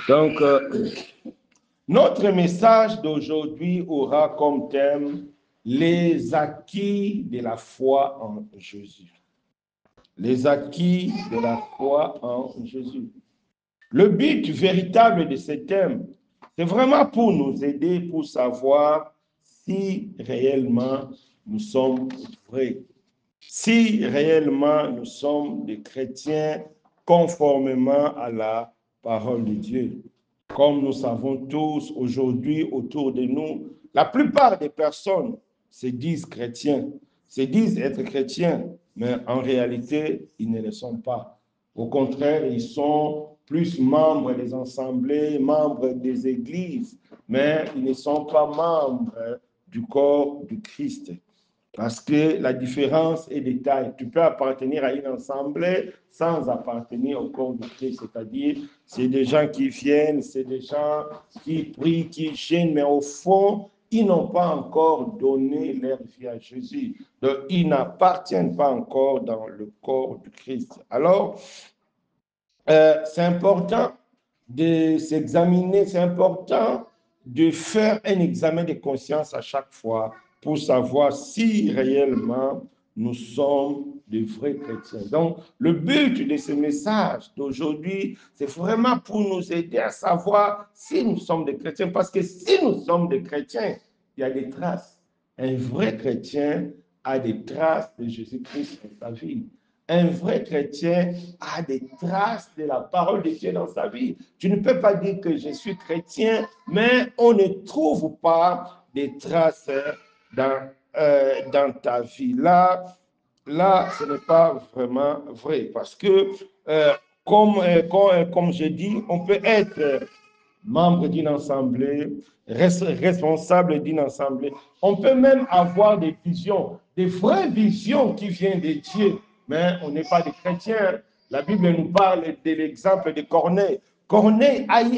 Donc, notre message d'aujourd'hui aura comme thème les acquis de la foi en Jésus. Les acquis de la foi en Jésus. Le but véritable de ce thème, c'est vraiment pour nous aider, pour savoir si réellement nous sommes vrais, si réellement nous sommes des chrétiens conformément à la parole de Dieu. Comme nous savons tous aujourd'hui autour de nous, la plupart des personnes se disent chrétiens, se disent être chrétiens, mais en réalité, ils ne le sont pas. Au contraire, ils sont plus membres des assemblées, membres des églises, mais ils ne sont pas membres du corps du Christ. Parce que la différence est de taille. Tu peux appartenir à une assemblée sans appartenir au corps de Christ. C'est-à-dire, c'est des gens qui viennent, c'est des gens qui prient, qui gênent, mais au fond, ils n'ont pas encore donné leur vie à Jésus. Donc, ils n'appartiennent pas encore dans le corps du Christ. Alors, c'est important de s'examiner, c'est important de faire un examen de conscience à chaque fois pour savoir si réellement nous sommes de vrais chrétiens. Donc, le but de ce message d'aujourd'hui, c'est vraiment pour nous aider à savoir si nous sommes des chrétiens. Parce que si nous sommes des chrétiens, il y a des traces. Un vrai chrétien a des traces de Jésus-Christ dans sa vie. Un vrai chrétien a des traces de la parole de Dieu dans sa vie. Tu ne peux pas dire que je suis chrétien, mais on ne trouve pas des traces dans ta vie. Là, ce n'est pas vraiment vrai parce que, comme je dis, on peut être membre d'une assemblée, responsable d'une assemblée. On peut même avoir des visions, des vraies visions qui viennent de Dieu, mais on n'est pas des chrétiens. La Bible nous parle de l'exemple de Corneille. Corneille a eu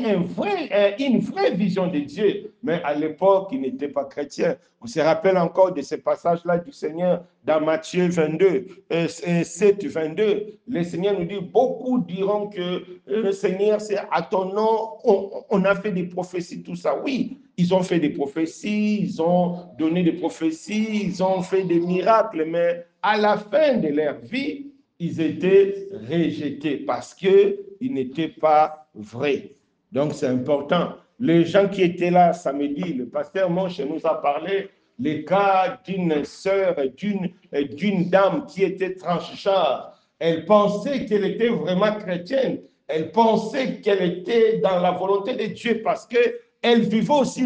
une vraie vision de Dieu, mais à l'époque, il n'était pas chrétien. On se rappelle encore de ce passage-là du Seigneur dans Matthieu 22, 7, 22. Le Seigneur nous dit, beaucoup diront que le Seigneur, c'est à ton nom, on a fait des prophéties, tout ça. Oui, ils ont fait des prophéties, ils ont donné des prophéties, ils ont fait des miracles, mais à la fin de leur vie, ils étaient rejetés parce qu'ils n'étaient pas vrais. Donc, c'est important. Les gens qui étaient là samedi, le pasteur Monche nous a parlé le cas d'une sœur, d'une dame qui était transgenre. Elle pensait qu'elle était vraiment chrétienne. Elle pensait qu'elle était dans la volonté de Dieu parce qu'elle vivait aussi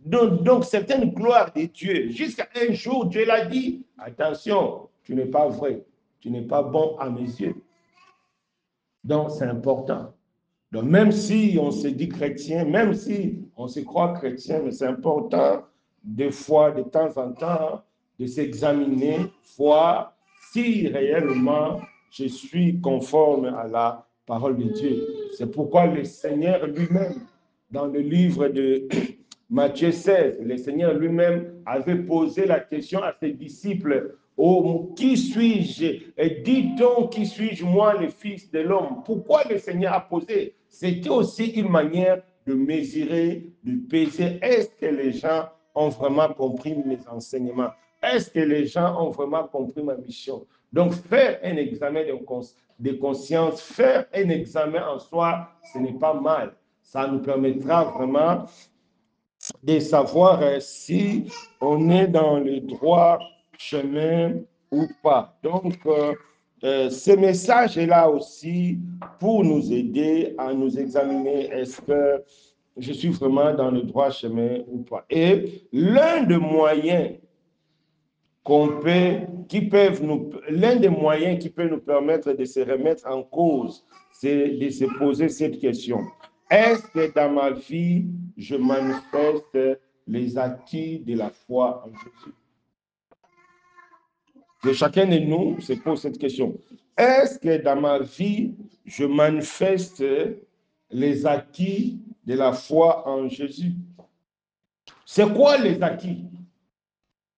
donc certaines gloires de Dieu. Jusqu'à un jour, Dieu l'a dit, attention, tu n'es pas vrai, tu n'es pas bon à mes yeux. Donc, c'est important. Donc, même si on se dit chrétien, même si on se croit chrétien, mais c'est important, des fois, de temps en temps, de s'examiner, voir si réellement je suis conforme à la parole de Dieu. C'est pourquoi le Seigneur lui-même, dans le livre de Matthieu 16, le Seigneur lui-même avait posé la question à ses disciples, oh, qui suis-je? Et dis donc, qui suis-je, moi, le Fils de l'homme? Pourquoi le Seigneur a posé? C'était aussi une manière de mesurer, de peser. Est-ce que les gens ont vraiment compris mes enseignements? Est-ce que les gens ont vraiment compris ma mission? Donc, faire un examen de conscience, faire un examen en soi, ce n'est pas mal. Ça nous permettra vraiment de savoir si on est dans le droit chemin ou pas. Donc, ce message est là aussi pour nous aider à nous examiner. Est-ce que je suis vraiment dans le droit chemin ou pas? Et l'un des moyens l'un des moyens qui peut nous permettre de se remettre en cause, c'est de se poser cette question. Est-ce que dans ma vie, je manifeste les acquis de la foi en Jésus? Que chacun de nous se pose cette question. Est-ce que dans ma vie, je manifeste les acquis de la foi en Jésus? C'est quoi les acquis?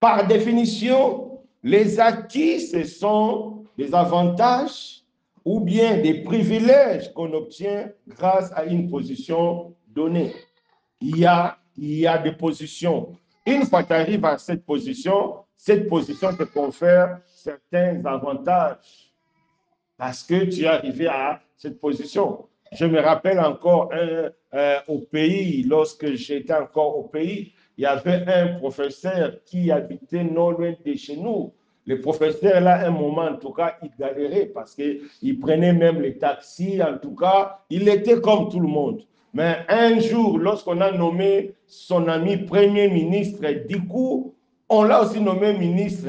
Par définition, les acquis, ce sont des avantages ou bien des privilèges qu'on obtient grâce à une position donnée. Il y a des positions. Une fois que tu arrives à cette position te confère certains avantages parce que tu es arrivé à cette position. Je me rappelle encore au pays, lorsque j'étais encore au pays, il y avait un professeur qui habitait non loin de chez nous. Le professeur, là, à un moment, en tout cas, il galérait parce qu'il prenait même les taxis. En tout cas, il était comme tout le monde. Mais un jour, lorsqu'on a nommé son ami Premier ministre Dikou, on l'a aussi nommé ministre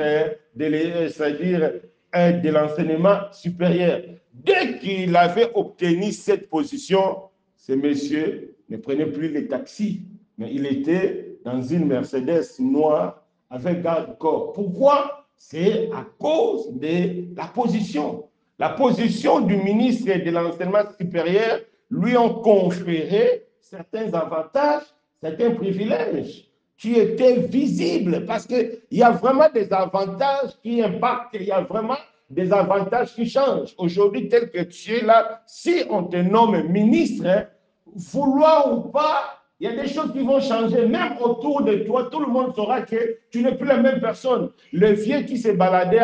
c'est-à-dire de l'enseignement supérieur. Dès qu'il avait obtenu cette position, ce monsieur ne prenait plus les taxis, mais il était dans une Mercedes noire avec garde-corps. Pourquoi? C'est à cause de la position. La position du ministre de l'enseignement supérieur lui ont conféré certains avantages, certains privilèges qui étaient visibles parce qu'il y a vraiment des avantages qui impactent, il y a vraiment des avantages qui changent. Aujourd'hui, tel que tu es là, si on te nomme ministre, hein, vouloir ou pas, il y a des choses qui vont changer. Même autour de toi, tout le monde saura que tu n'es plus la même personne. Le vieux qui s'est baladé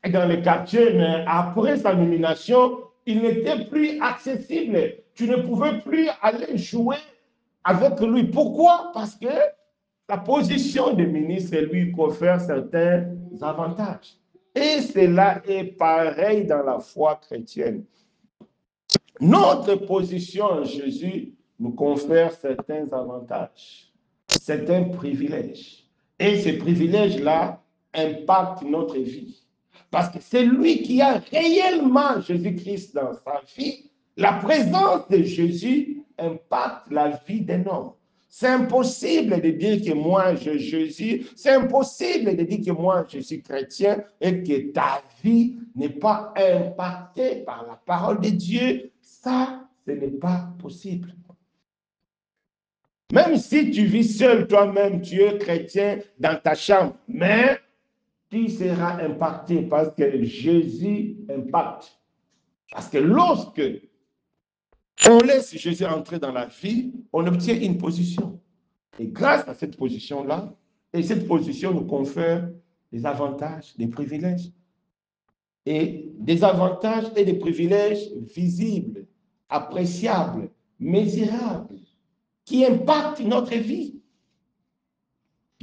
dans les quartiers, mais après sa nomination, il n'était plus accessible. Tu ne pouvais plus aller jouer avec lui. Pourquoi? Parce que la position de ministre lui confère certains avantages. Et cela est pareil dans la foi chrétienne. Notre position en Jésus nous confère certains avantages, certains privilèges. Et ces privilèges-là impactent notre vie. Parce que c'est lui qui a réellement Jésus-Christ dans sa vie. La présence de Jésus impacte la vie d'un homme. C'est impossible de dire que moi, je Jésus. C'est impossible de dire que moi, je suis chrétien et que ta vie n'est pas impactée par la parole de Dieu. Ça, ce n'est pas possible. Même si tu vis seul toi-même, tu es chrétien dans ta chambre, mais tu seras impacté parce que Jésus impacte. Parce que lorsque on laisse Jésus entrer dans la vie, on obtient une position. Et grâce à cette position-là, et cette position nous confère des avantages, des privilèges. Et des avantages et des privilèges visibles, appréciables, mesurables, qui impactent notre vie.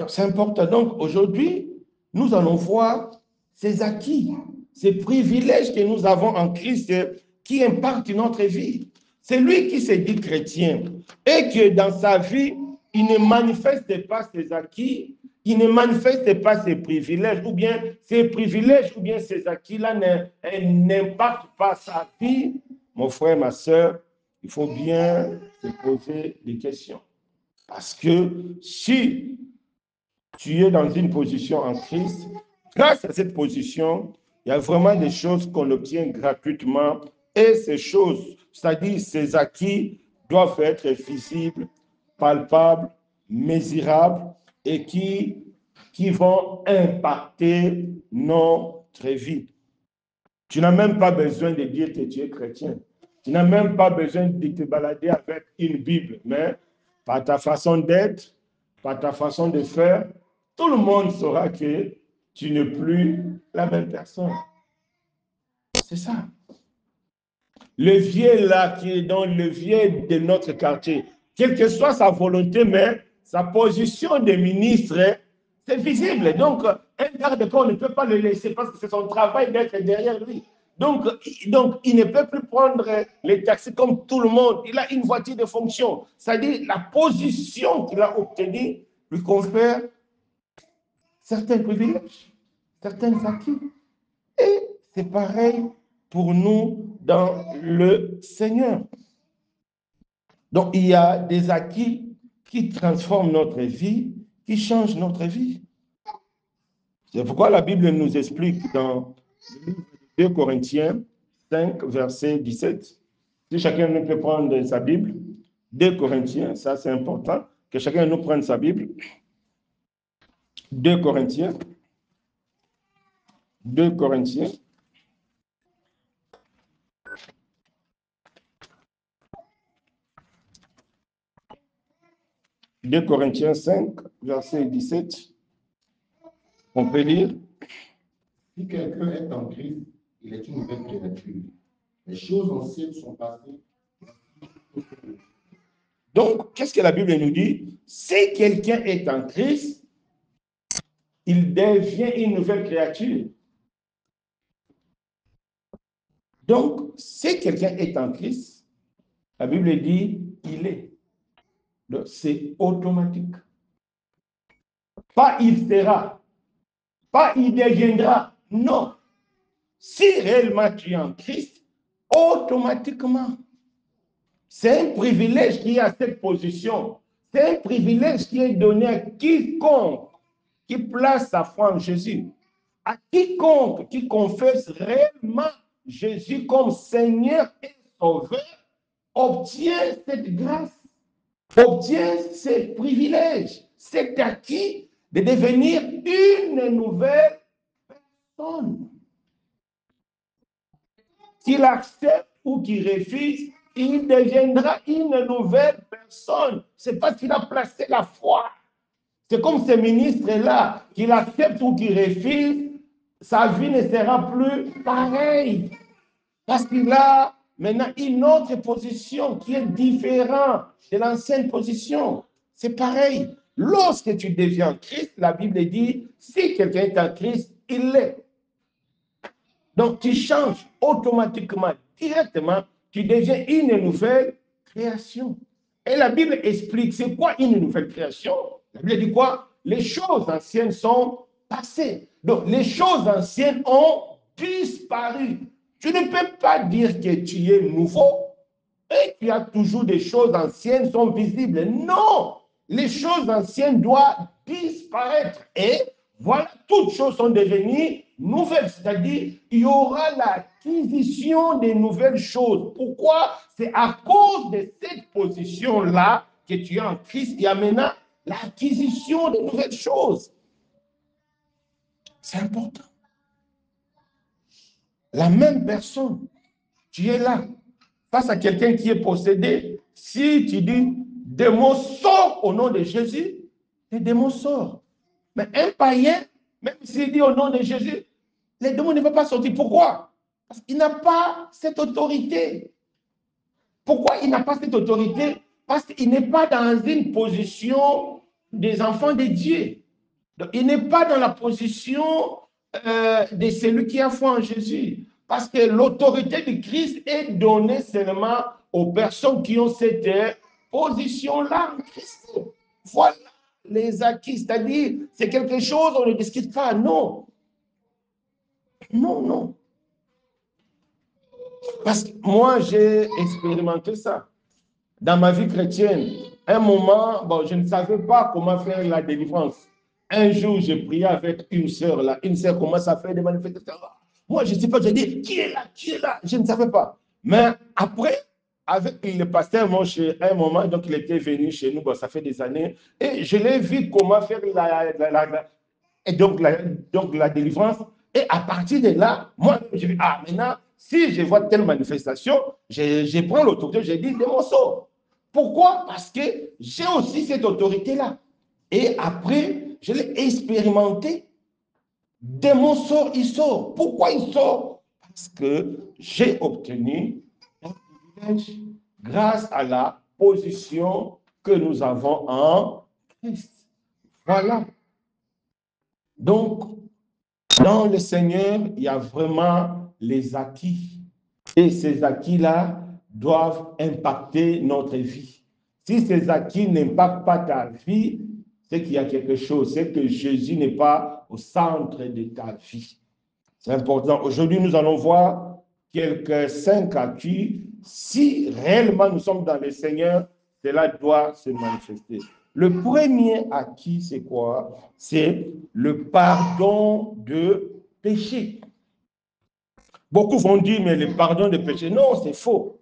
C'est important. Donc aujourd'hui, nous allons voir ces acquis, ces privilèges que nous avons en Christ qui impactent notre vie. C'est lui qui s'est dit chrétien et que dans sa vie, il ne manifeste pas ses acquis, il ne manifeste pas ses privilèges, ou bien ses privilèges, ou bien ses acquis-là n'impactent pas sa vie. Mon frère, ma soeur, il faut bien se poser des questions. Parce que si tu es dans une position en Christ, grâce à cette position, il y a vraiment des choses qu'on obtient gratuitement et ces choses, c'est-à-dire ces acquis, doivent être visibles, palpables, mesurables et qui vont impacter notre vie. Tu n'as même pas besoin de dire que tu es chrétien. Tu n'as même pas besoin de te balader avec une Bible, mais par ta façon d'être, par ta façon de faire, tout le monde saura que tu n'es plus la même personne. C'est ça. Le vieux là, qui est dans le vieux de notre quartier, quelle que soit sa volonté, mais sa position de ministre, c'est visible. Donc, un garde-corps ne peut pas le laisser parce que c'est son travail d'être derrière lui. Donc, il ne peut plus prendre les taxis comme tout le monde. Il a une voiture de fonction. C'est-à-dire, la position qu'il a obtenue lui confère certains privilèges, certains acquis. Et c'est pareil pour nous dans le Seigneur. Donc, il y a des acquis qui transforment notre vie, qui changent notre vie. C'est pourquoi la Bible nous explique dans 2 Corinthiens 5, verset 17. Si chacun nous peut prendre sa Bible, 2 Corinthiens, ça c'est important, que chacun nous prenne sa Bible. 2 Corinthiens, 2 Corinthiens 5, verset 17. On peut lire. Si quelqu'un est en Christ, il est une nouvelle créature. Les choses anciennes sont passées. Donc, qu'est-ce que la Bible nous dit? Si quelqu'un est en Christ, il devient une nouvelle créature. Donc, si quelqu'un est en Christ, la Bible dit il est. Donc, c'est automatique. Pas il sera, pas il deviendra. Non. Si réellement tu es en Christ, automatiquement. C'est un privilège qui est à cette position. C'est un privilège qui est donné à quiconque qui place sa foi en Jésus. À quiconque qui confesse réellement Jésus comme Seigneur et Sauveur, obtient cette grâce, obtient ce privilège, cet acquis de devenir une nouvelle personne. Qu'il accepte ou qu'il refuse, il deviendra une nouvelle personne. C'est parce qu'il a placé la foi. C'est comme ce ministre-là, qu'il accepte ou qu'il refuse, sa vie ne sera plus pareille. Parce qu'il a maintenant une autre position qui est différente de l'ancienne position. C'est pareil. Lorsque tu deviens Christ, la Bible dit, si quelqu'un est en Christ, il l'est. Donc, tu changes automatiquement, directement, tu deviens une nouvelle création. Et la Bible explique, c'est quoi une nouvelle création? La Bible dit quoi? Les choses anciennes sont passées. Donc, les choses anciennes ont disparu. Tu ne peux pas dire que tu es nouveau et qu'il y a toujours des choses anciennes sont visibles. Non! Les choses anciennes doivent disparaître. Et voilà, toutes choses sont devenues nouvelles. C'est-à-dire, il y aura l'acquisition des nouvelles choses. Pourquoi? C'est à cause de cette position-là que tu es en Christ. Il y a maintenant l'acquisition de nouvelles choses. C'est important. La même personne, tu es là, face à quelqu'un qui est possédé. Si tu dis, démon sort au nom de Jésus, les démons sortent. Mais un païen, même s'il dit au nom de Jésus, les démons ne vont pas sortir. Pourquoi? Parce qu'il n'a pas cette autorité. Pourquoi il n'a pas cette autorité? Parce qu'il n'est pas dans une position des enfants de Dieu. Donc, il n'est pas dans la position de celui qui a foi en Jésus. Parce que l'autorité de Christ est donnée seulement aux personnes qui ont cette position-là en Christ. Voilà les acquis. C'est-à-dire, c'est quelque chose, on ne discute pas. Non. Non, non. Parce que moi, j'ai expérimenté ça. Dans ma vie chrétienne, un moment, bon, je ne savais pas comment faire la délivrance. Un jour, j'ai prié avec une sœur là. Une sœur commence à faire des manifestations. Moi, je ne sais pas, je dis, qui est là? Qui est là? Je ne savais pas. Mais après, avec le pasteur, moi, à un moment, donc il était venu chez nous, bon, ça fait des années, et je l'ai vu comment faire et donc la délivrance. Et à partir de là, moi, je dis, ah, maintenant, si je vois telle manifestation, je prends l'autorité, je dis, démon sort. Pourquoi? Parce que j'ai aussi cette autorité-là. Et après, je l'ai expérimenté. Démon sort, il sort. Pourquoi il sort? Parce que j'ai obtenu un privilège grâce à la position que nous avons en Christ. Voilà. Donc, dans le Seigneur, il y a vraiment les acquis. Et ces acquis-là doivent impacter notre vie. Si ces acquis n'impactent pas ta vie, c'est qu'il y a quelque chose. C'est que Jésus n'est pas au centre de ta vie. C'est important. Aujourd'hui, nous allons voir quelques 5 acquis. Si réellement nous sommes dans le Seigneur, cela doit se manifester. Le premier acquis, c'est quoi? C'est le pardon de péché. Beaucoup vont dire, mais le pardon de péché, non, c'est faux.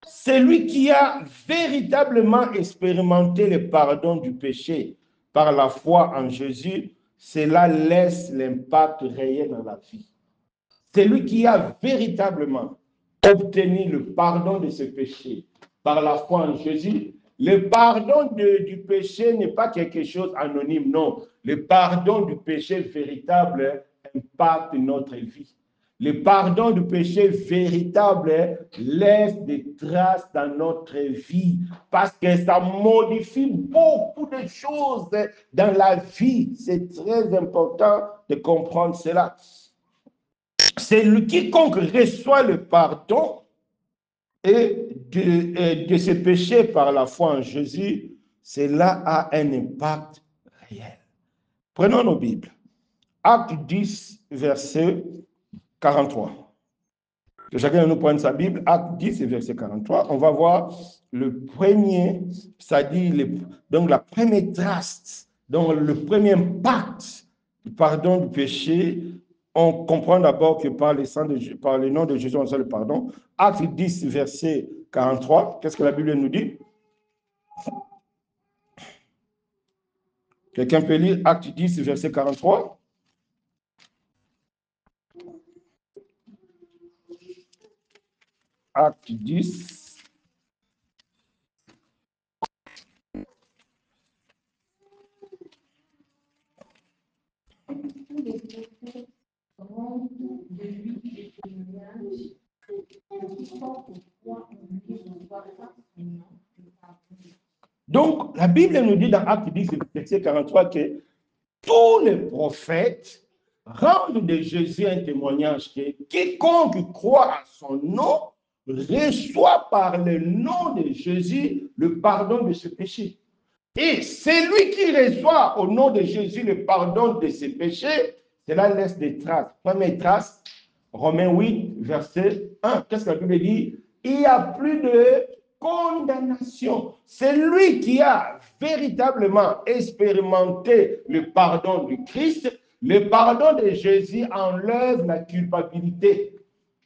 Celui qui a véritablement expérimenté le pardon du péché par la foi en Jésus, cela laisse l'impact réel dans la vie. Celui qui a véritablement obtenu le pardon de ce péché par la foi en Jésus, Le pardon du péché n'est pas quelque chose anonyme, non. Le pardon du péché véritable impacte notre vie. Le pardon du péché véritable laisse des traces dans notre vie parce que ça modifie beaucoup de choses dans la vie. C'est très important de comprendre cela. C'est quiconque reçoit le pardon et de ses péchés par la foi en Jésus, cela a un impact réel. Prenons nos Bibles. Acte 10, verset 43. Que chacun de nous prenne sa Bible. Acte 10, verset 43. On va voir le premier, c'est-à-dire donc la première trace, donc le premier impact du pardon du péché. On comprend d'abord que par le nom de Jésus, on reçoit le pardon. Acte 10, verset 43. Qu'est-ce que la Bible nous dit? Quelqu'un peut lire Acte 10, verset 43? Acte 10. Donc, la Bible nous dit dans Acte 10, verset 43 que tous les prophètes rendent de Jésus un témoignage que quiconque croit à son nom reçoit par le nom de Jésus le pardon de ses péchés. Et celui qui reçoit au nom de Jésus le pardon de ses péchés, cela laisse des traces. Première trace, Romains 8, verset 1. Qu'est-ce que la Bible dit? Il n'y a plus de condamnation. Celui qui a véritablement expérimenté le pardon du Christ, le pardon de Jésus enlève la culpabilité.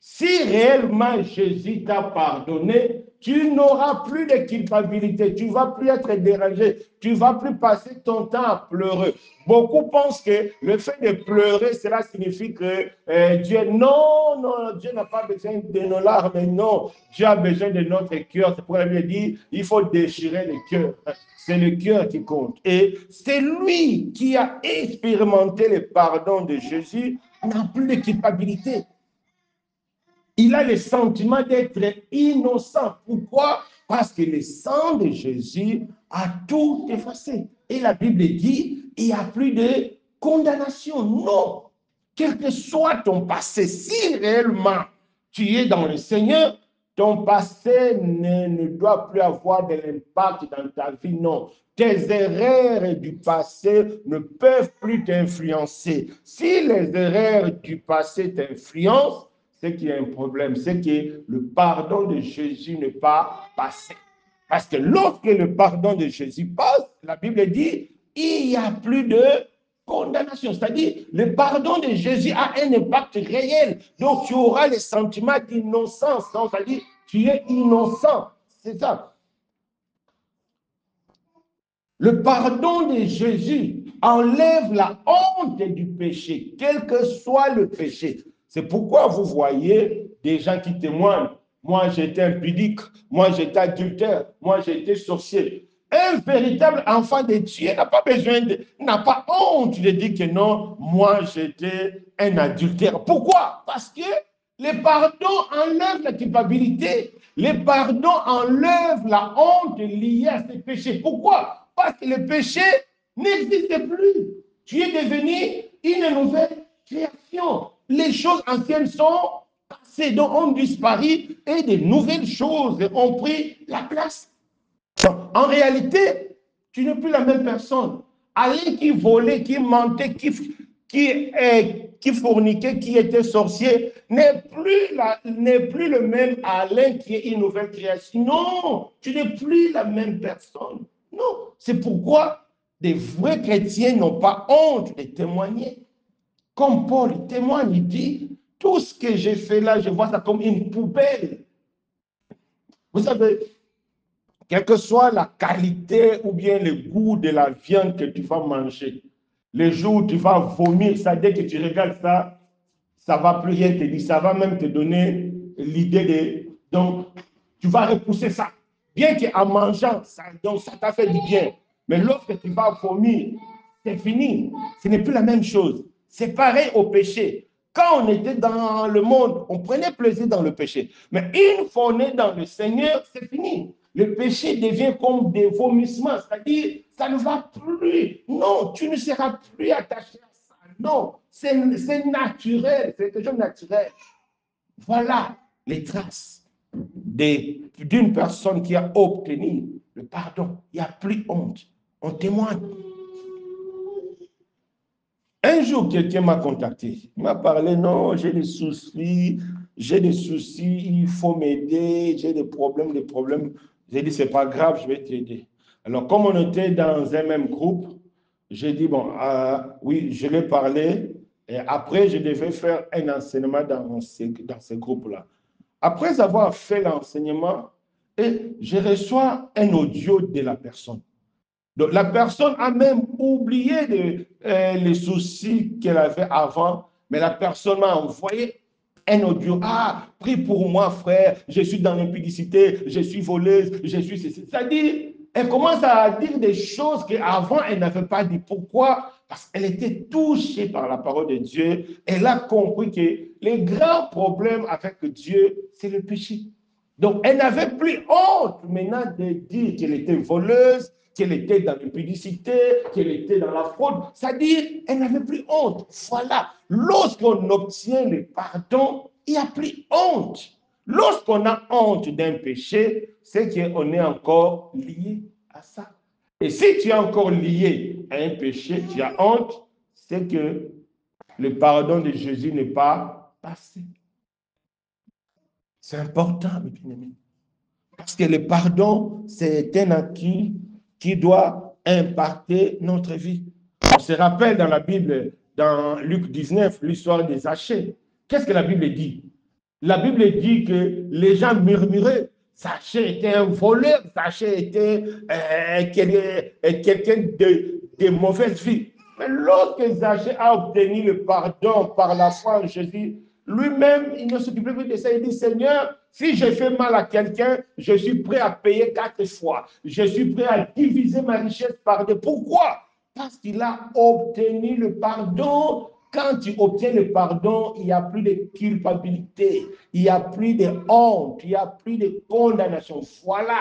Si réellement Jésus t'a pardonné, tu n'auras plus de culpabilité, tu ne vas plus être dérangé, tu ne vas plus passer ton temps à pleurer. Beaucoup pensent que le fait de pleurer, cela signifie que Dieu, non, Dieu n'a pas besoin de nos larmes, non, Dieu a besoin de notre cœur. C'est pourquoi la Bible dit, il faut déchirer le cœur. C'est le cœur qui compte. Et c'est lui qui a expérimenté le pardon de Jésus, n'a plus de culpabilité. Il a le sentiment d'être innocent. Pourquoi? Parce que le sang de Jésus a tout effacé. Et la Bible dit, il n'y a plus de condamnation. Non. Quel que soit ton passé, si réellement tu es dans le Seigneur, ton passé ne doit plus avoir de l'impact dans ta vie. Non. Tes erreurs du passé ne peuvent plus t'influencer. Si les erreurs du passé t'influencent, c'est qu'il y a un problème, c'est que le pardon de Jésus n'est pas passé. Parce que lorsque le pardon de Jésus passe, la Bible dit, il n'y a plus de condamnation. C'est-à-dire, le pardon de Jésus a un impact réel. Donc, tu auras le sentiment d'innocence. C'est-à-dire, tu es innocent. C'est ça. Le pardon de Jésus enlève la honte du péché, quel que soit le péché. C'est pourquoi vous voyez des gens qui témoignent. Moi, j'étais impudique. Moi, j'étais adultère. Moi, j'étais sorcier. Un véritable enfant de Dieu n'a pas besoin n'a pas honte de dire que non, moi, j'étais un adultère. Pourquoi? Parce que le pardon enlève la culpabilité. Le pardon enlève la honte liée à ces péchés. Pourquoi? Parce que le péché n'existe plus. Tu es devenu une nouvelle création. Les choses anciennes sont passées, donc ont disparu et de nouvelles choses ont pris la place. En réalité, tu n'es plus la même personne. Alain qui volait, qui mentait, qui fourniquait, qui était sorcier, n'est plus le même Alain qui est une nouvelle création. Non, tu n'es plus la même personne. Non, c'est pourquoi des vrais chrétiens n'ont pas honte de témoigner. Comme Paul témoigne, il dit, tout ce que j'ai fait là, je vois ça comme une poubelle. Vous savez, quelle que soit la qualité ou bien le goût de la viande que tu vas manger, le jour où tu vas vomir, ça, dès que tu regardes ça, ça ne va plus rien te dire, ça va même te donner l'idée de... Donc, tu vas repousser ça. bien qu'en mangeant, donc ça t'a fait du bien. Mais lorsque tu vas vomir, c'est fini. Ce n'est plus la même chose. C'est pareil au péché. Quand on était dans le monde, on prenait plaisir dans le péché. Mais une fois on est dans le Seigneur, c'est fini. Le péché devient comme des vomissements, c'est-à-dire, ça ne va plus. Non, tu ne seras plus attaché à ça. Non, c'est naturel, c'est quelque chose de naturel. Voilà les traces d'une personne qui a obtenu le pardon. Il n'y a plus honte. On témoigne. Un jour, quelqu'un m'a contacté. Il m'a parlé, non, j'ai des soucis, il faut m'aider, j'ai des problèmes. J'ai dit, c'est pas grave, je vais t'aider. Alors, comme on était dans un même groupe, j'ai dit, bon, oui, je l'ai parlé. Et après, je devais faire un enseignement dans ce groupe-là. Après avoir fait l'enseignement, et je reçois un audio de la personne. Donc, la personne a même oublié les soucis qu'elle avait avant, mais la personne m'a envoyé un audio. Ah, prie pour moi, frère, je suis dans l'impudicité, je suis voleuse, je suis ceci. C'est-à-dire, elle commence à dire des choses qu'avant, elle n'avait pas dit. Pourquoi? Parce qu'elle était touchée par la parole de Dieu. Elle a compris que les grands problèmes avec Dieu, c'est le péché. Donc, elle n'avait plus honte maintenant de dire qu'elle était voleuse, qu'elle était dans l'impudicité, qu'elle était dans la fraude. C'est-à-dire, elle n'avait plus honte. Voilà. Lorsqu'on obtient le pardon, il n'y a plus honte. Lorsqu'on a honte d'un péché, c'est qu'on est encore lié à ça. Et si tu es encore lié à un péché, tu as honte, c'est que le pardon de Jésus n'est pas passé. C'est important, mes bien-aimés. Parce que le pardon, c'est un acquis qui doit impacter notre vie. On se rappelle dans la Bible, dans Luc 19, l'histoire des Zachée. Qu'est-ce que la Bible dit? La Bible dit que les gens murmuraient. Zachée était un voleur, Zachée était quelqu'un de mauvaise vie. Mais lorsque Zachée a obtenu le pardon par la foi en Jésus, lui-même, il ne s'occupait plus de ça. Il dit, Seigneur, si j'ai fait mal à quelqu'un, je suis prêt à payer 4 fois. Je suis prêt à diviser ma richesse par 2. Pourquoi? Parce qu'il a obtenu le pardon. Quand tu obtiens le pardon, il n'y a plus de culpabilité, il n'y a plus de honte, il n'y a plus de condamnation. Voilà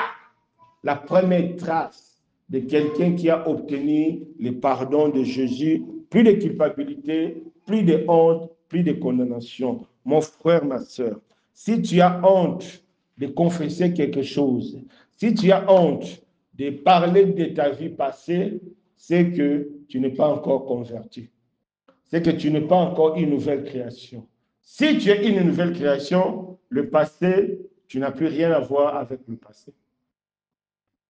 la première trace de quelqu'un qui a obtenu le pardon de Jésus. Plus de culpabilité, plus de honte, plus de condamnation. Mon frère, ma soeur, si tu as honte de confesser quelque chose, si tu as honte de parler de ta vie passée, c'est que tu n'es pas encore converti. C'est que tu n'es pas encore une nouvelle création. Si tu es une nouvelle création, le passé, tu n'as plus rien à voir avec le passé.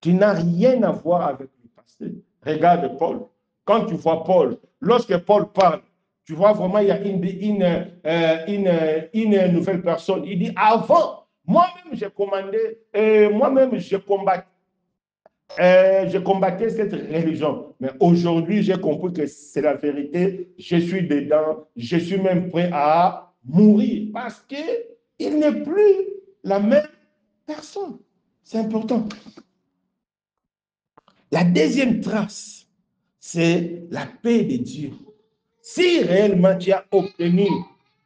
Tu n'as rien à voir avec le passé. Regarde Paul. Quand tu vois Paul, lorsque Paul parle, tu vois vraiment il y a une nouvelle personne. Il dit, avant, moi-même j'ai commandé, moi-même je combattais cette religion. Mais aujourd'hui, j'ai compris que c'est la vérité. Je suis dedans. Je suis même prêt à mourir parce qu'il n'est plus la même personne. C'est important. La deuxième trace, c'est la paix de Dieu. Si réellement tu as obtenu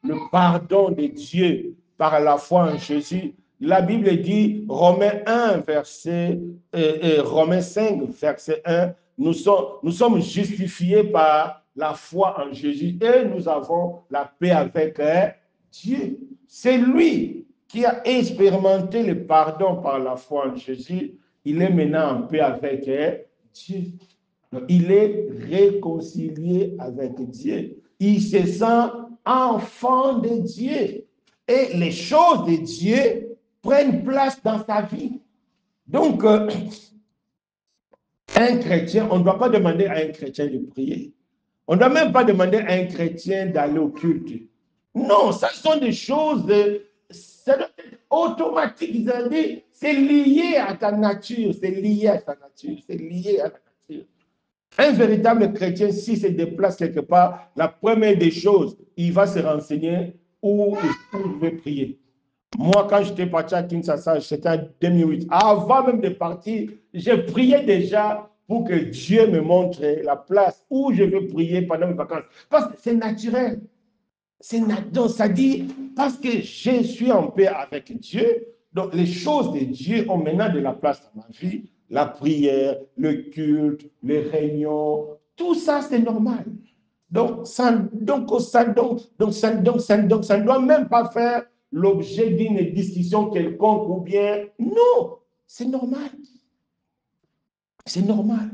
le pardon de Dieu par la foi en Jésus, la Bible dit, Romains 1, Romains 5, verset 1, nous sommes justifiés par la foi en Jésus et nous avons la paix avec Dieu. C'est lui qui a expérimenté le pardon par la foi en Jésus. Il est maintenant en paix avec Dieu. Donc, il est réconcilié avec Dieu. Il se sent enfant de Dieu. Et les choses de Dieu prennent place dans sa vie. Donc, un chrétien, on ne doit pas demander à un chrétien de prier. On ne doit même pas demander à un chrétien d'aller au culte. Non, ça sont des choses, ça doit être automatique. C'est lié à ta nature, c'est lié à ta nature, c'est lié à ta nature. Un véritable chrétien, s'il se déplace quelque part, la première des choses, il va se renseigner où il veut prier. Moi, quand j'étais parti à Kinshasa, c'était en 2008. Avant même de partir, j'ai prié déjà pour que Dieu me montre la place où je vais prier pendant mes vacances. Parce que c'est naturel. Donc, ça dit, parce que je suis en paix avec Dieu, donc les choses de Dieu ont maintenant de la place dans ma vie. La prière, le culte, les réunions, tout ça, c'est normal. Donc, ça ne doit même pas faire l'objet d'une discussion quelconque ou bien, non, c'est normal. C'est normal.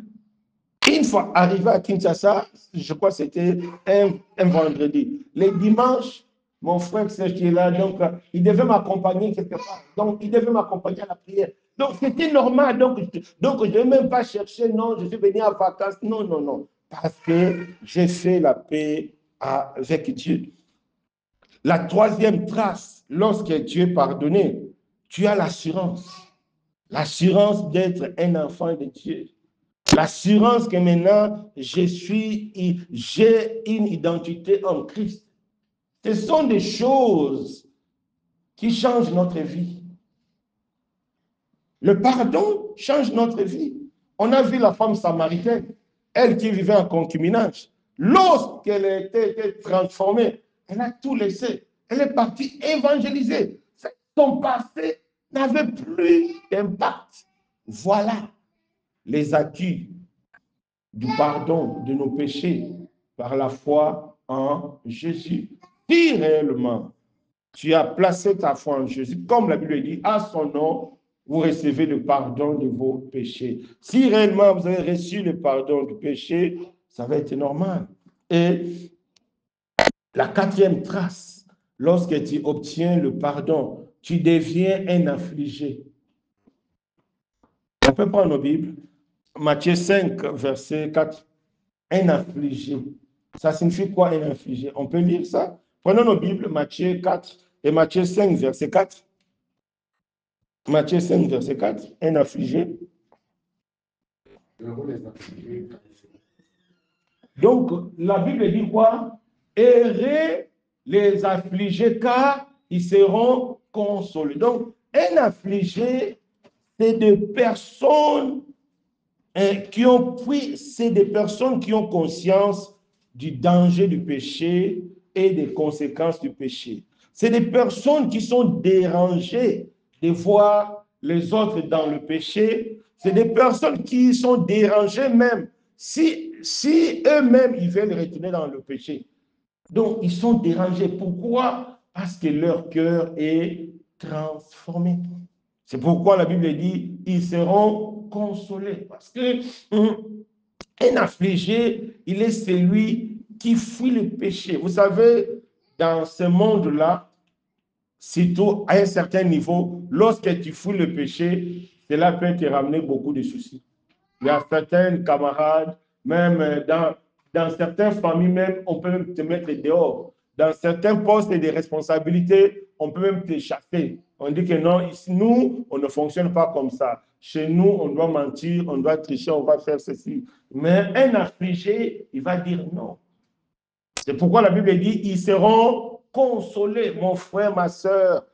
Une fois arrivé à Kinshasa, je crois que c'était un vendredi. Les dimanches, mon frère qui est là, donc il devait m'accompagner quelque part. Donc, il devait m'accompagner à la prière. Donc, c'était normal. Donc je ne vais même pas chercher, non, je suis venu en vacances. Non, non, non. Parce que j'ai fait la paix avec Dieu. La troisième trace, lorsque tu es pardonné, tu as l'assurance. L'assurance d'être un enfant de Dieu. L'assurance que maintenant, j'ai une identité en Christ. Ce sont des choses qui changent notre vie. Le pardon change notre vie. On a vu la femme samaritaine, elle qui vivait en concubinage. Lorsqu'elle a été transformée, elle a tout laissé. Elle est partie évangéliser. Son passé n'avait plus d'impact. Voilà les acquis du pardon de nos péchés par la foi en Jésus. Si réellement tu as placé ta foi en Jésus, comme la Bible dit, à son nom, vous recevez le pardon de vos péchés. Si réellement vous avez reçu le pardon du péché, ça va être normal. Et la quatrième trace, lorsque tu obtiens le pardon, tu deviens un affligé. On peut prendre nos Bibles. Matthieu 5, verset 4. Un affligé. Ça signifie quoi un affligé? On peut lire ça? Prenons nos Bibles, Matthieu 4 et Matthieu 5, verset 4. Matthieu 5, verset 4. Un affligé. Donc, la Bible dit quoi? Errez les affligés car ils seront consolés. Donc, un affligé, c'est des personnes c'est des personnes qui ont conscience du danger du péché et des conséquences du péché. C'est des personnes qui sont dérangées de voir les autres dans le péché. C'est des personnes qui sont dérangées même si eux-mêmes ils veulent retourner dans le péché. Donc, ils sont dérangés. Pourquoi? Parce que leur cœur est transformé. C'est pourquoi la Bible dit, ils seront consolés. Parce que un affligé, il est celui qui fuit le péché. Vous savez, dans ce monde-là, surtout à un certain niveau, lorsque tu fuis le péché, cela peut te ramener beaucoup de soucis. Il y a certains camarades, même dans certaines familles, même, on peut même te mettre dehors. Dans certains postes de responsabilité, on peut même te chasser. On dit que non, ici, nous, on ne fonctionne pas comme ça. Chez nous, on doit mentir, on doit tricher, on va faire ceci. Mais un affligé, il va dire non. C'est pourquoi la Bible dit, ils seront consolés, mon frère, ma soeur.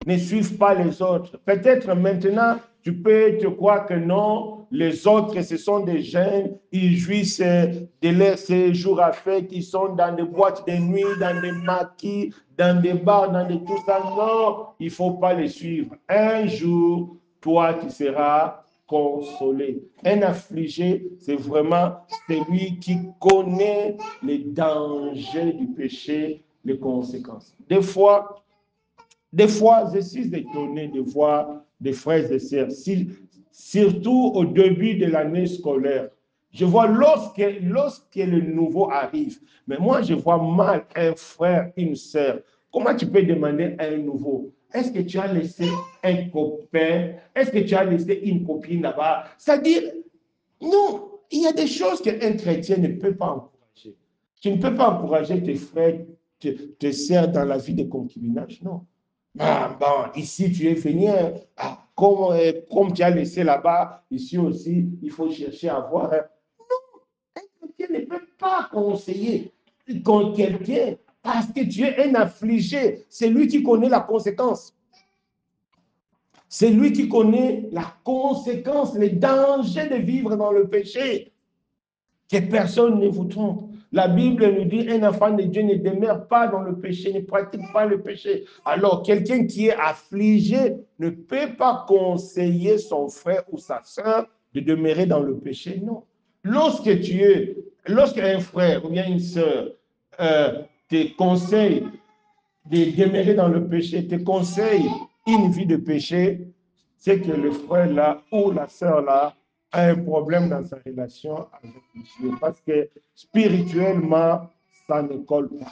Ne suivent pas les autres. Peut-être maintenant, tu peux te croire que non, les autres, ce sont des jeunes, ils jouissent de leur séjour à fête, ils sont dans des boîtes de nuit, dans des maquis, dans des bars, dans des tout ça. Non, il ne faut pas les suivre. Un jour, toi, tu seras consolé. Un affligé, c'est vraiment celui qui connaît les dangers du péché, les conséquences. Des fois, je suis étonné de voir des frères et sœurs, surtout au début de l'année scolaire. Je vois lorsque le nouveau arrive, mais moi je vois mal un frère, une sœur. Comment tu peux demander à un nouveau? Est-ce que tu as laissé un copain? Est-ce que tu as laissé une copine là-bas? C'est-à-dire, non, il y a des choses qu'un chrétien ne peut pas encourager. Tu ne peux pas encourager tes frères, tes sœurs dans la vie de concubinage, non. Ah, bon, ici tu es venu, comme tu as laissé là-bas, ici aussi, il faut chercher à voir. Non, un chrétien ne peut pas conseiller quelqu'un parce que tu es un affligé. C'est lui qui connaît la conséquence. C'est lui qui connaît la conséquence, les dangers de vivre dans le péché. Que personne ne vous trompe. La Bible nous dit un enfant de Dieu ne demeure pas dans le péché, ne pratique pas le péché. Alors, quelqu'un qui est affligé ne peut pas conseiller son frère ou sa soeur de demeurer dans le péché. Non. Lorsqu'un frère ou bien une soeur te conseille de demeurer dans le péché, te conseille une vie de péché, c'est que le frère là ou la sœur là a un problème dans sa relation avec Dieu parce que spirituellement, ça ne colle pas.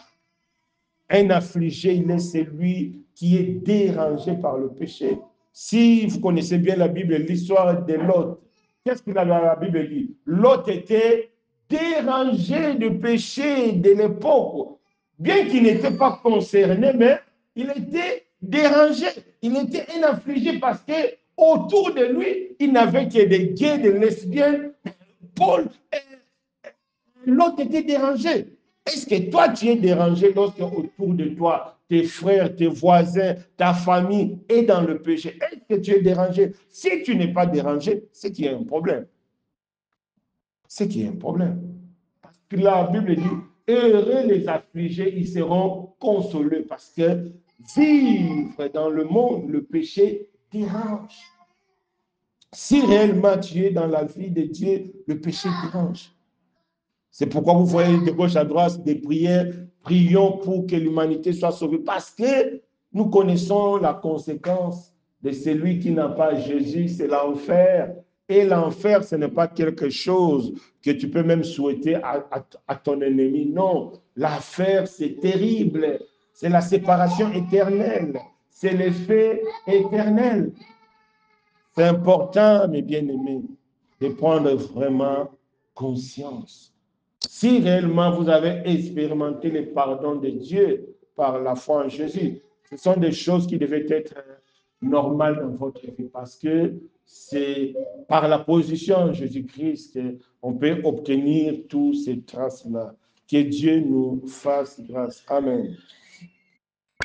Un affligé, il est celui qui est dérangé par le péché. Si vous connaissez bien la Bible, l'histoire de Lot, qu'est-ce que la Bible dit? Lot était dérangé du péché de l'époque, bien qu'il n'était pas concerné, mais il était dérangé. Il était un affligé parce que autour de lui, il n'avait que des gays, des lesbiennes. Paul, l'autre était dérangé. Est-ce que toi, tu es dérangé lorsque autour de toi, tes frères, tes voisins, ta famille est dans le péché? Est-ce que tu es dérangé? Si tu n'es pas dérangé, c'est qu'il y a un problème. C'est qu'il y a un problème. Parce que la Bible dit, heureux les affligés, ils seront consolés parce que vivre dans le monde, le péché dérange. Si réellement tu es dans la vie de Dieu, le péché dérange. C'est pourquoi vous voyez de gauche à droite des prières, prions pour que l'humanité soit sauvée, parce que nous connaissons la conséquence de celui qui n'a pas Jésus, c'est l'enfer. Et l'enfer, ce n'est pas quelque chose que tu peux même souhaiter à ton ennemi. Non, l'enfer, c'est terrible. C'est la séparation éternelle. C'est l'effet éternel. C'est important, mes bien-aimés, de prendre vraiment conscience. Si réellement vous avez expérimenté le pardon de Dieu par la foi en Jésus, ce sont des choses qui devaient être normales dans votre vie parce que c'est par la position en Jésus-Christ qu'on peut obtenir toutes ces traces-là. Que Dieu nous fasse grâce. Amen.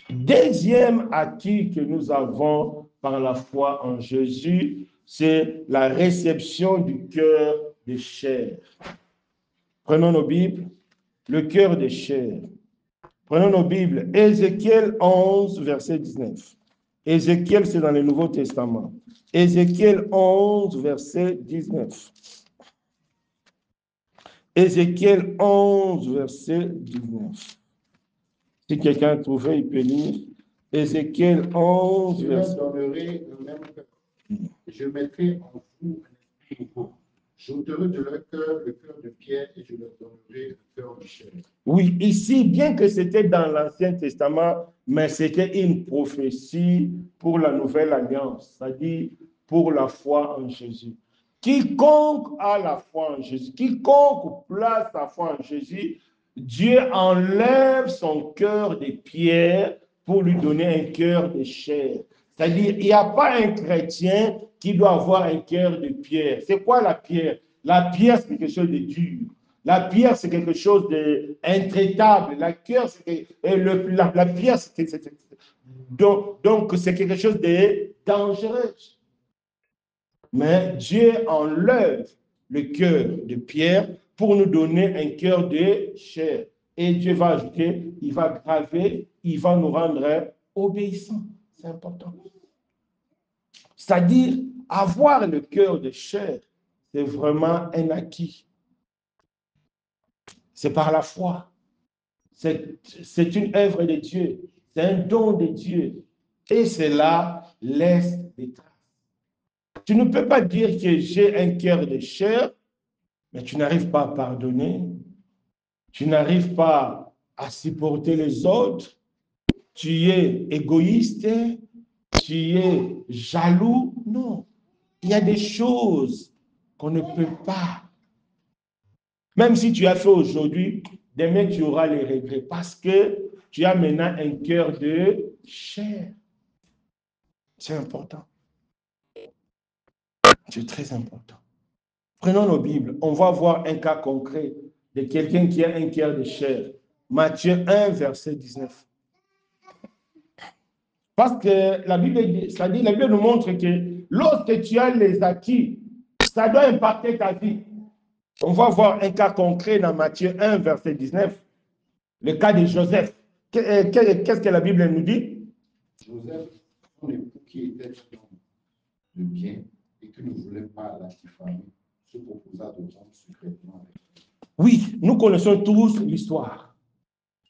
Deuxième acquis que nous avons par la foi en Jésus, c'est la réception du cœur de chair. Prenons nos Bibles, le cœur de chair. Prenons nos Bibles, Ézéchiel 11, verset 19. Ézéchiel, c'est dans le Nouveau Testament. Ézéchiel 11, verset 19. Ézéchiel 11, verset 19. Si quelqu'un a trouvé, il peut lire. Ézéchiel 11, verset 19. Je leur donnerai le même cœur. Je mettrai en vous un esprit nouveau. J'ôterai de leur cœur le cœur de pierre et je leur donnerai le cœur de chair. Oui, ici, bien que c'était dans l'Ancien Testament, mais c'était une prophétie pour la nouvelle alliance, c'est-à-dire pour la foi en Jésus. Quiconque a la foi en Jésus, quiconque place sa foi en Jésus, Dieu enlève son cœur de pierre pour lui donner un cœur de chair. C'est-à-dire, il n'y a pas un chrétien qui doit avoir un cœur de pierre. C'est quoi la pierre? La pierre, c'est quelque chose de dur. La pierre, c'est quelque chose d'intraitable. La pierre, c'est donc c'est quelque chose de dangereux. Mais Dieu enlève le cœur de pierre pour nous donner un cœur de chair. Et Dieu va ajouter, il va graver, il va nous rendre obéissants. C'est important. C'est-à-dire, avoir le cœur de chair, c'est vraiment un acquis. C'est par la foi. C'est une œuvre de Dieu. C'est un don de Dieu. Et cela laisse des traces. Tu ne peux pas dire que j'ai un cœur de chair, mais tu n'arrives pas à pardonner. Tu n'arrives pas à supporter les autres. Tu es égoïste. Tu es jaloux. Non. Il y a des choses qu'on ne peut pas. Même si tu as fait aujourd'hui, demain tu auras les regrets parce que tu as maintenant un cœur de chair. C'est important. C'est très important. Prenons nos Bibles. On va voir un cas concret de quelqu'un qui a un cœur de chair. Matthieu 1, verset 19. Parce que la Bible, c'est-à-dire, la Bible nous montre que lorsque tu as les acquis, ça doit impacter ta vie. On va voir un cas concret dans Matthieu 1, verset 19, le cas de Joseph. Qu'est-ce que la Bible nous dit? Joseph, son époux qui était un homme de bien et qui ne voulait pas la diffamer, se proposa de rompre secrètement avec elle. Oui, nous connaissons tous l'histoire.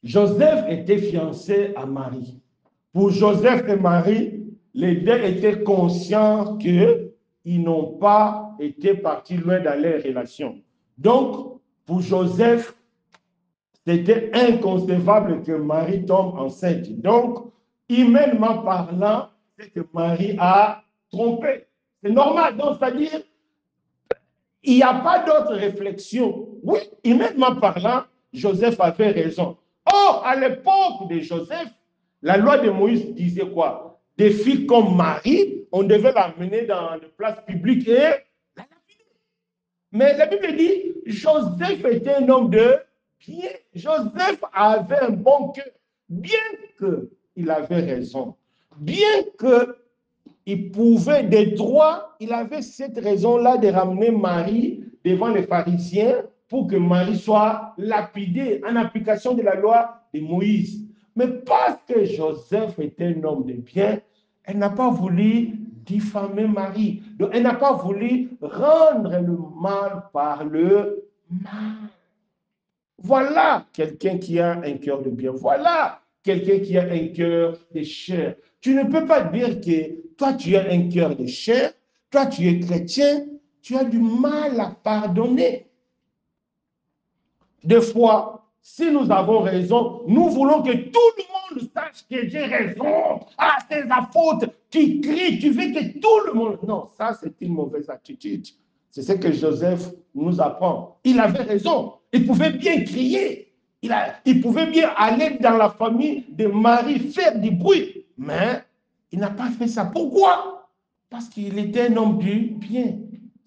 Joseph était fiancé à Marie. Pour Joseph et Marie, les deux étaient conscients qu'ils n'ont pas été partis loin dans leurs relations. Donc, pour Joseph, c'était inconcevable que Marie tombe enceinte. Donc, humainement parlant, c'est que Marie a trompé. C'est normal. Donc, c'est-à-dire, il n'y a pas d'autre réflexion. Oui, humainement parlant, Joseph avait raison. Or, à l'époque de Joseph, la loi de Moïse disait quoi? Des filles comme Marie, on devait l'amener dans les places publiques et la lapider. Mais la Bible dit, Joseph était un homme de bien. Joseph avait un bon cœur, bien qu'il avait raison, bien qu'il pouvait des droits, il avait cette raison-là de ramener Marie devant les pharisiens pour que Marie soit lapidée en application de la loi de Moïse. Mais parce que Joseph était un homme de bien, elle n'a pas voulu diffamer Marie. Donc, elle n'a pas voulu rendre le mal par le mal. Voilà quelqu'un qui a un cœur de bien. Voilà quelqu'un qui a un cœur de chair. Tu ne peux pas dire que toi, tu as un cœur de chair, toi, tu es chrétien, tu as du mal à pardonner. Des fois, si nous avons raison, nous voulons que tout le monde sache que j'ai raison. Ah, c'est la faute. Tu cries, tu veux que tout le monde... Non, ça, c'est une mauvaise attitude. C'est ce que Joseph nous apprend. Il avait raison. Il pouvait bien crier. Il pouvait bien aller dans la famille de Marie, faire du bruit. Mais il n'a pas fait ça. Pourquoi? Parce qu'il était un homme du bien.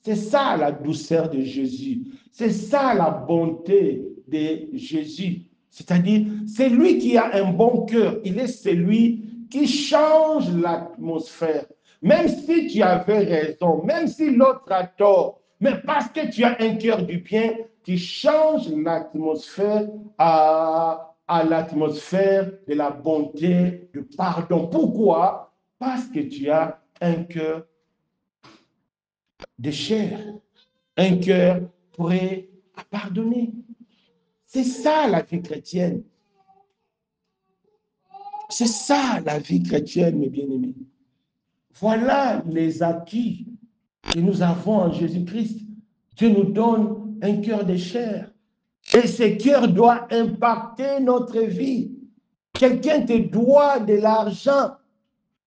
C'est ça la douceur de Jésus. C'est ça la bonté de Jésus. C'est-à-dire, c'est lui qui a un bon cœur. Il est celui qui change l'atmosphère. Même si tu avais raison, même si l'autre a tort, mais parce que tu as un cœur du bien, tu changes l'atmosphère à l'atmosphère de la bonté, du pardon. Pourquoi? Parce que tu as un cœur de chair, un cœur prêt à pardonner. C'est ça la vie chrétienne. C'est ça la vie chrétienne, mes bien-aimés. Voilà les acquis que nous avons en Jésus-Christ. Dieu nous donne un cœur de chair. Et ce cœur doit impacter notre vie. Quelqu'un te doit de l'argent.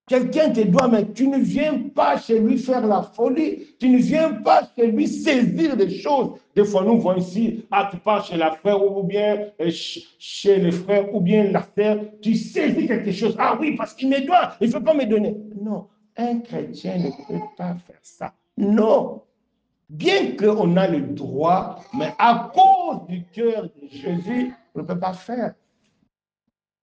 Quelqu'un te doit, mais tu ne viens pas chez lui faire la folie. Tu ne viens pas chez lui saisir des choses. Des fois, nous voyons ici, ah, tu pars chez la frère ou bien chez les frères ou bien la sœur, tu saisis quelque chose. Ah oui, parce qu'il me doit, il ne peut pas me donner. Non, un chrétien ne peut pas faire ça. Non. Bien qu'on a le droit, mais à cause du cœur de Jésus, on ne peut pas faire.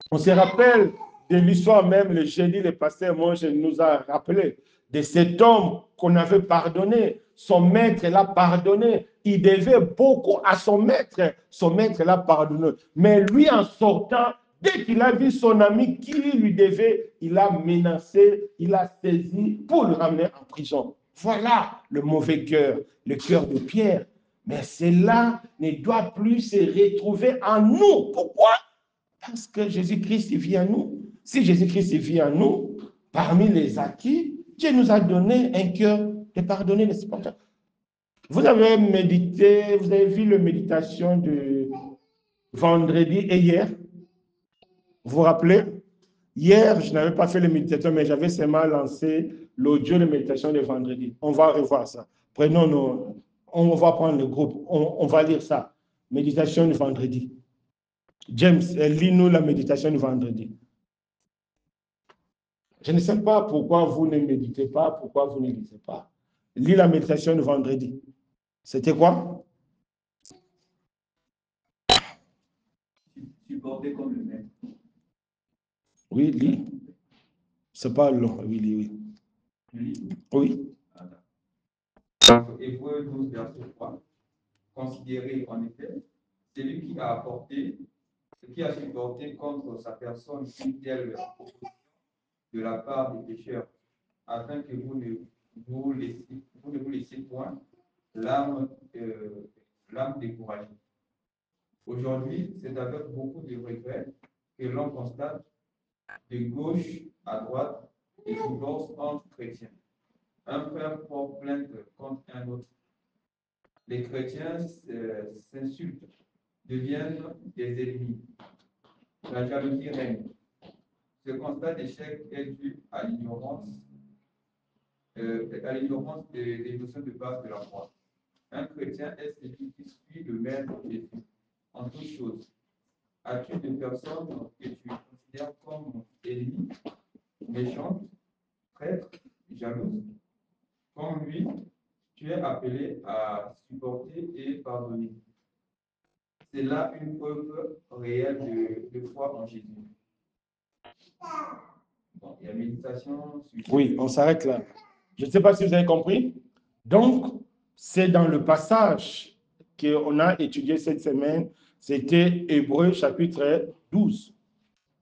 On se rappelle de l'histoire même, le jeudi, le pasteur Monge nous a rappelé de cet homme qu'on avait pardonné. Son maître l'a pardonné. Il devait beaucoup à son maître. Son maître l'a pardonné. Mais lui, en sortant, dès qu'il a vu son ami qui lui devait, il a menacé, il a saisi pour le ramener en prison. Voilà le mauvais cœur, le cœur de Pierre. Mais cela ne doit plus se retrouver en nous. Pourquoi? Parce que Jésus-Christ vit en nous. Si Jésus-Christ vit en nous, parmi les acquis, Dieu nous a donné un cœur de pardonner les supporters. Vous avez médité, vous avez vu la méditation de vendredi et hier. Vous vous rappelez? Hier, je n'avais pas fait la méditation, mais j'avais seulement lancé l'audio de méditation de vendredi. On va revoir ça. Prenons on va prendre le groupe, on va lire ça. Méditation de vendredi. James, lis-nous la méditation du vendredi. Je ne sais pas pourquoi vous ne méditez pas, pourquoi vous ne lisez pas. Lis la méditation du vendredi. C'était quoi? Supporter comme le maître. Oui, lis. C'est pas long, oui. Oui. Hébreux 12, verset 3. Considérez en effet celui qui a apporté, qui a supporté contre sa personne une telle opposition de la part des pécheurs, afin que vous ne vous laissiez point l'âme découragée. Aujourd'hui, c'est avec beaucoup de regrets que l'on constate de gauche à droite des divorces entre chrétiens. Un frère porte plainte contre un autre. Les chrétiens s'insultent, deviennent des ennemis. La jalousie règne. Ce constat d'échec est dû à l'ignorance des notions de base de la foi. Un chrétien est celui qui suit le maître Jésus en toutes choses. As-tu des personnes que tu considères comme ennemies, méchantes, traîtres, jalouses? Comme lui, tu es appelé à supporter et pardonner. C'est là une preuve réelle de foi en Jésus. Bon, il y a méditation. Oui, on s'arrête là. Je ne sais pas si vous avez compris. Donc, c'est dans le passage qu'on a étudié cette semaine. C'était Hébreux chapitre 12.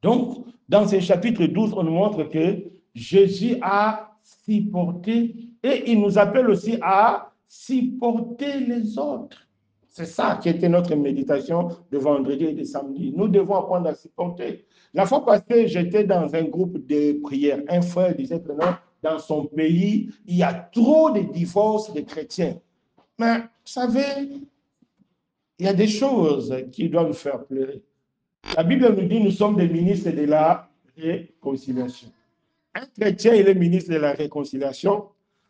Donc, dans ce chapitre 12, on nous montre que Jésus a supporté et il nous appelle aussi à supporter les autres. C'est ça qui était notre méditation de vendredi et de samedi. Nous devons apprendre à supporter. La fois passée, j'étais dans un groupe de prière. Un frère disait que non, dans son pays, il y a trop de divorces de chrétiens. Mais vous savez, il y a des choses qui doivent nous faire pleurer. La Bible nous dit nous sommes des ministres de la réconciliation. Un chrétien, il est ministre de la réconciliation.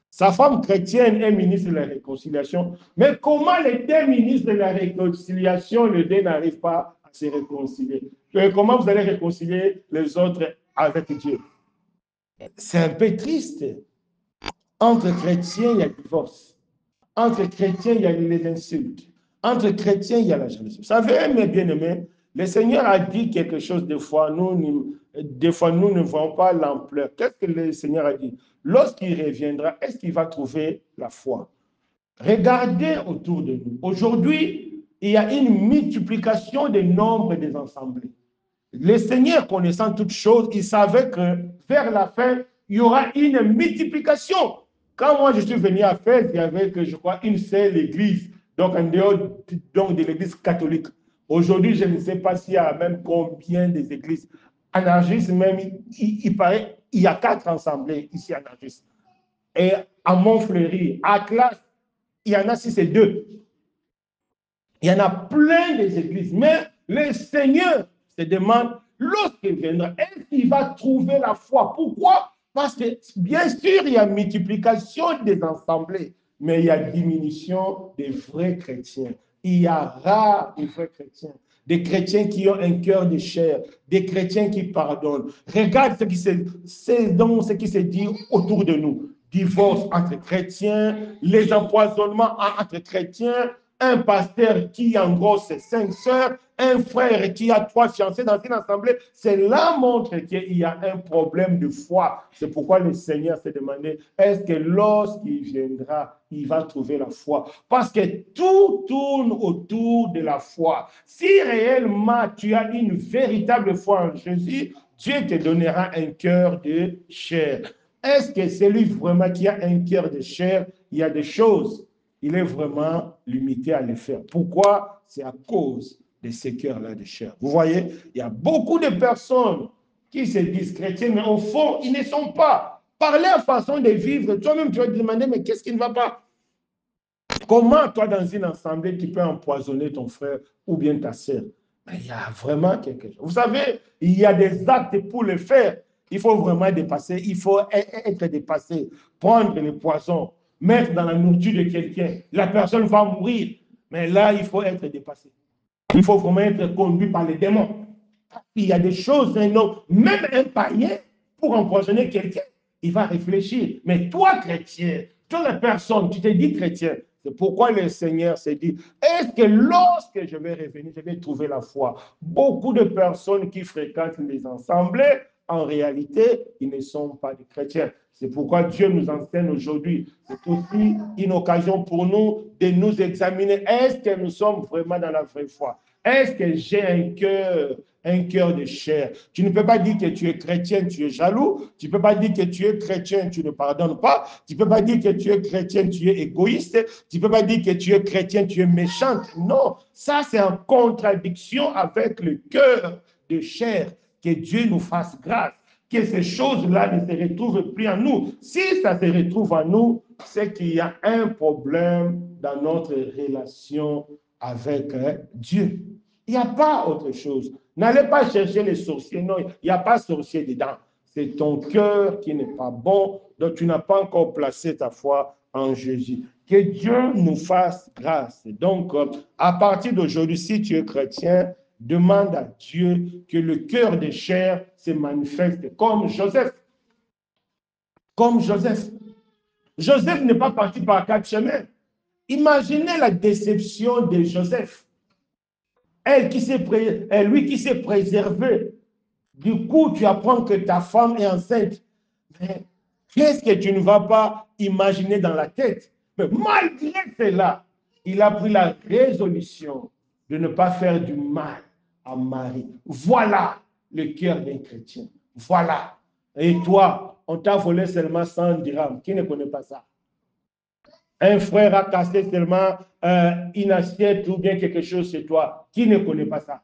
Sa femme chrétienne est ministre de la réconciliation. Mais comment les deux ministres de la réconciliation, les deux n'arrivent pas à se réconcilier? Comment vous allez réconcilier les autres avec Dieu? C'est un peu triste. Entre chrétiens, il y a divorce. Entre chrétiens, il y a les insultes. Entre chrétiens, il y a la jalousie. Vous savez, mes bien-aimés, le Seigneur a dit quelque chose des fois, nous ne voyons pas l'ampleur. Qu'est-ce que le Seigneur a dit? Lorsqu'il reviendra, est-ce qu'il va trouver la foi? Regardez autour de nous. Aujourd'hui, il y a une multiplication des nombres des assemblées. Le Seigneur, connaissant toutes choses, il savait que vers la fin, il y aura une multiplication. Quand moi je suis venu à Fès, il y avait, je crois, une seule église, donc en dehors de l'église catholique. Aujourd'hui, je ne sais pas s'il y a même combien des églises. En Argis, même, il paraît, il y a 4 assemblées ici en Argis. Et à Montfleury, à Classe, il y en a 6 et 2. Il y en a plein des églises. Mais le Seigneur se demande, lorsqu'il viendra, est-ce qu'il va trouver la foi? Pourquoi? Parce que, bien sûr, il y a multiplication des assemblées, mais il y a diminution des vrais chrétiens. Il y a rare des vrais chrétiens. Des chrétiens qui ont un cœur de chair, des chrétiens qui pardonnent. Regarde ce qui se dit autour de nous. Divorce entre chrétiens, les empoisonnements entre chrétiens, un pasteur qui engrosse 5 sœurs, un frère qui a 3 fiancés dans une assemblée. Cela montre qu'il y a un problème de foi. C'est pourquoi le Seigneur s'est demandé, est-ce que lorsqu'il viendra, il va trouver la foi? Parce que tout tourne autour de la foi. Si réellement tu as une véritable foi en Jésus, Dieu te donnera un cœur de chair. Est-ce que celui vraiment qui a un cœur de chair, il y a des choses, il est vraiment limité à les faire? Pourquoi? C'est à cause de ces cœurs-là de chair. Vous voyez, il y a beaucoup de personnes qui se disent chrétiens, mais au fond, ils ne sont pas. Par leur façon de vivre, toi-même, tu vas te demander, mais qu'est-ce qui ne va pas? Comment, toi, dans une assemblée, tu peux empoisonner ton frère ou bien ta sœur? Mais il y a vraiment quelque chose. Vous savez, il y a des actes pour le faire. Il faut vraiment dépasser, il faut être dépassé, prendre le poison, mettre dans la nourriture de quelqu'un. La personne va mourir. Mais là, il faut être dépassé. Il faut vraiment être conduit par les démons. Il y a des choses, même un païen, pour empoisonner quelqu'un, il va réfléchir. Mais toi, chrétien, toi, la personne, tu te dis chrétien. C'est pourquoi le Seigneur s'est dit, est-ce que lorsque je vais revenir, je vais trouver la foi? Beaucoup de personnes qui fréquentent les assemblées en réalité, ils ne sont pas des chrétiens. C'est pourquoi Dieu nous enseigne aujourd'hui. C'est aussi une occasion pour nous de nous examiner. Est-ce que nous sommes vraiment dans la vraie foi? Est-ce que j'ai un cœur de chair? Tu ne peux pas dire que tu es chrétien, tu es jaloux. Tu ne peux pas dire que tu es chrétien, tu ne pardonnes pas. Tu ne peux pas dire que tu es chrétien, tu es égoïste. Tu ne peux pas dire que tu es chrétien, tu es méchant. Non, ça c'est en contradiction avec le cœur de chair. Que Dieu nous fasse grâce. Que ces choses-là ne se retrouvent plus en nous. Si ça se retrouve en nous, c'est qu'il y a un problème dans notre relation avec Dieu. Il n'y a pas autre chose. N'allez pas chercher les sorciers. Non, il n'y a pas sorcier dedans. C'est ton cœur qui n'est pas bon, donc tu n'as pas encore placé ta foi en Jésus. Que Dieu nous fasse grâce. Donc, à partir d'aujourd'hui, si tu es chrétien, demande à Dieu que le cœur de chair se manifeste comme Joseph. Comme Joseph. Joseph n'est pas parti par 4 chemins. Imaginez la déception de Joseph. Lui qui s'est préservé. Du coup, tu apprends que ta femme est enceinte. Mais qu'est-ce que tu ne vas pas imaginer dans la tête? Mais malgré cela, il a pris la résolution de ne pas faire du mal à Marie. Voilà le cœur d'un chrétien. Voilà. Et toi, on t'a volé seulement 100 dirhams. Qui ne connaît pas ça? Un frère a cassé seulement une assiette ou bien quelque chose chez toi. Qui ne connaît pas ça?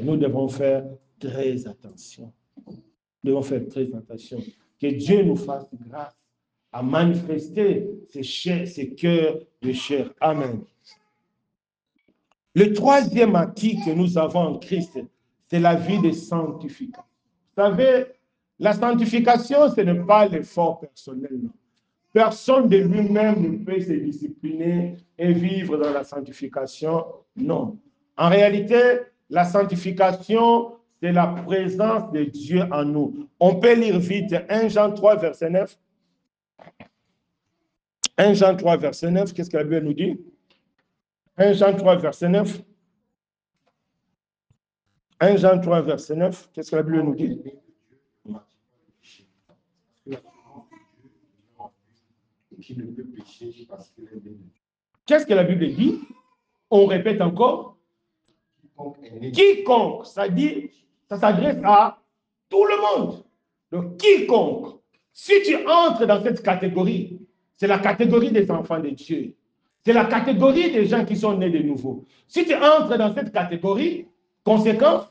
Nous devons faire très attention. Nous devons faire très attention. Que Dieu nous fasse grâce à manifester ces cœurs de chair. Amen. Le troisième acquis que nous avons en Christ, c'est la vie de sanctification. Vous savez, la sanctification, ce n'est pas l'effort personnel. Non. Personne de lui-même ne peut se discipliner et vivre dans la sanctification. Non. En réalité, la sanctification, c'est la présence de Dieu en nous. On peut lire vite 1 Jean 3, verset 9. 1 Jean 3, verset 9, qu'est-ce que la Bible nous dit? 1 Jean 3, verset 9. 1 Jean 3, verset 9, qu'est-ce que la Bible nous dit? Qu'est-ce que la Bible dit? On répète encore. Quiconque, ça dit, ça s'adresse à tout le monde. Donc, quiconque, si tu entres dans cette catégorie, c'est la catégorie des enfants de Dieu. C'est la catégorie des gens qui sont nés de nouveau. Si tu entres dans cette catégorie, conséquence,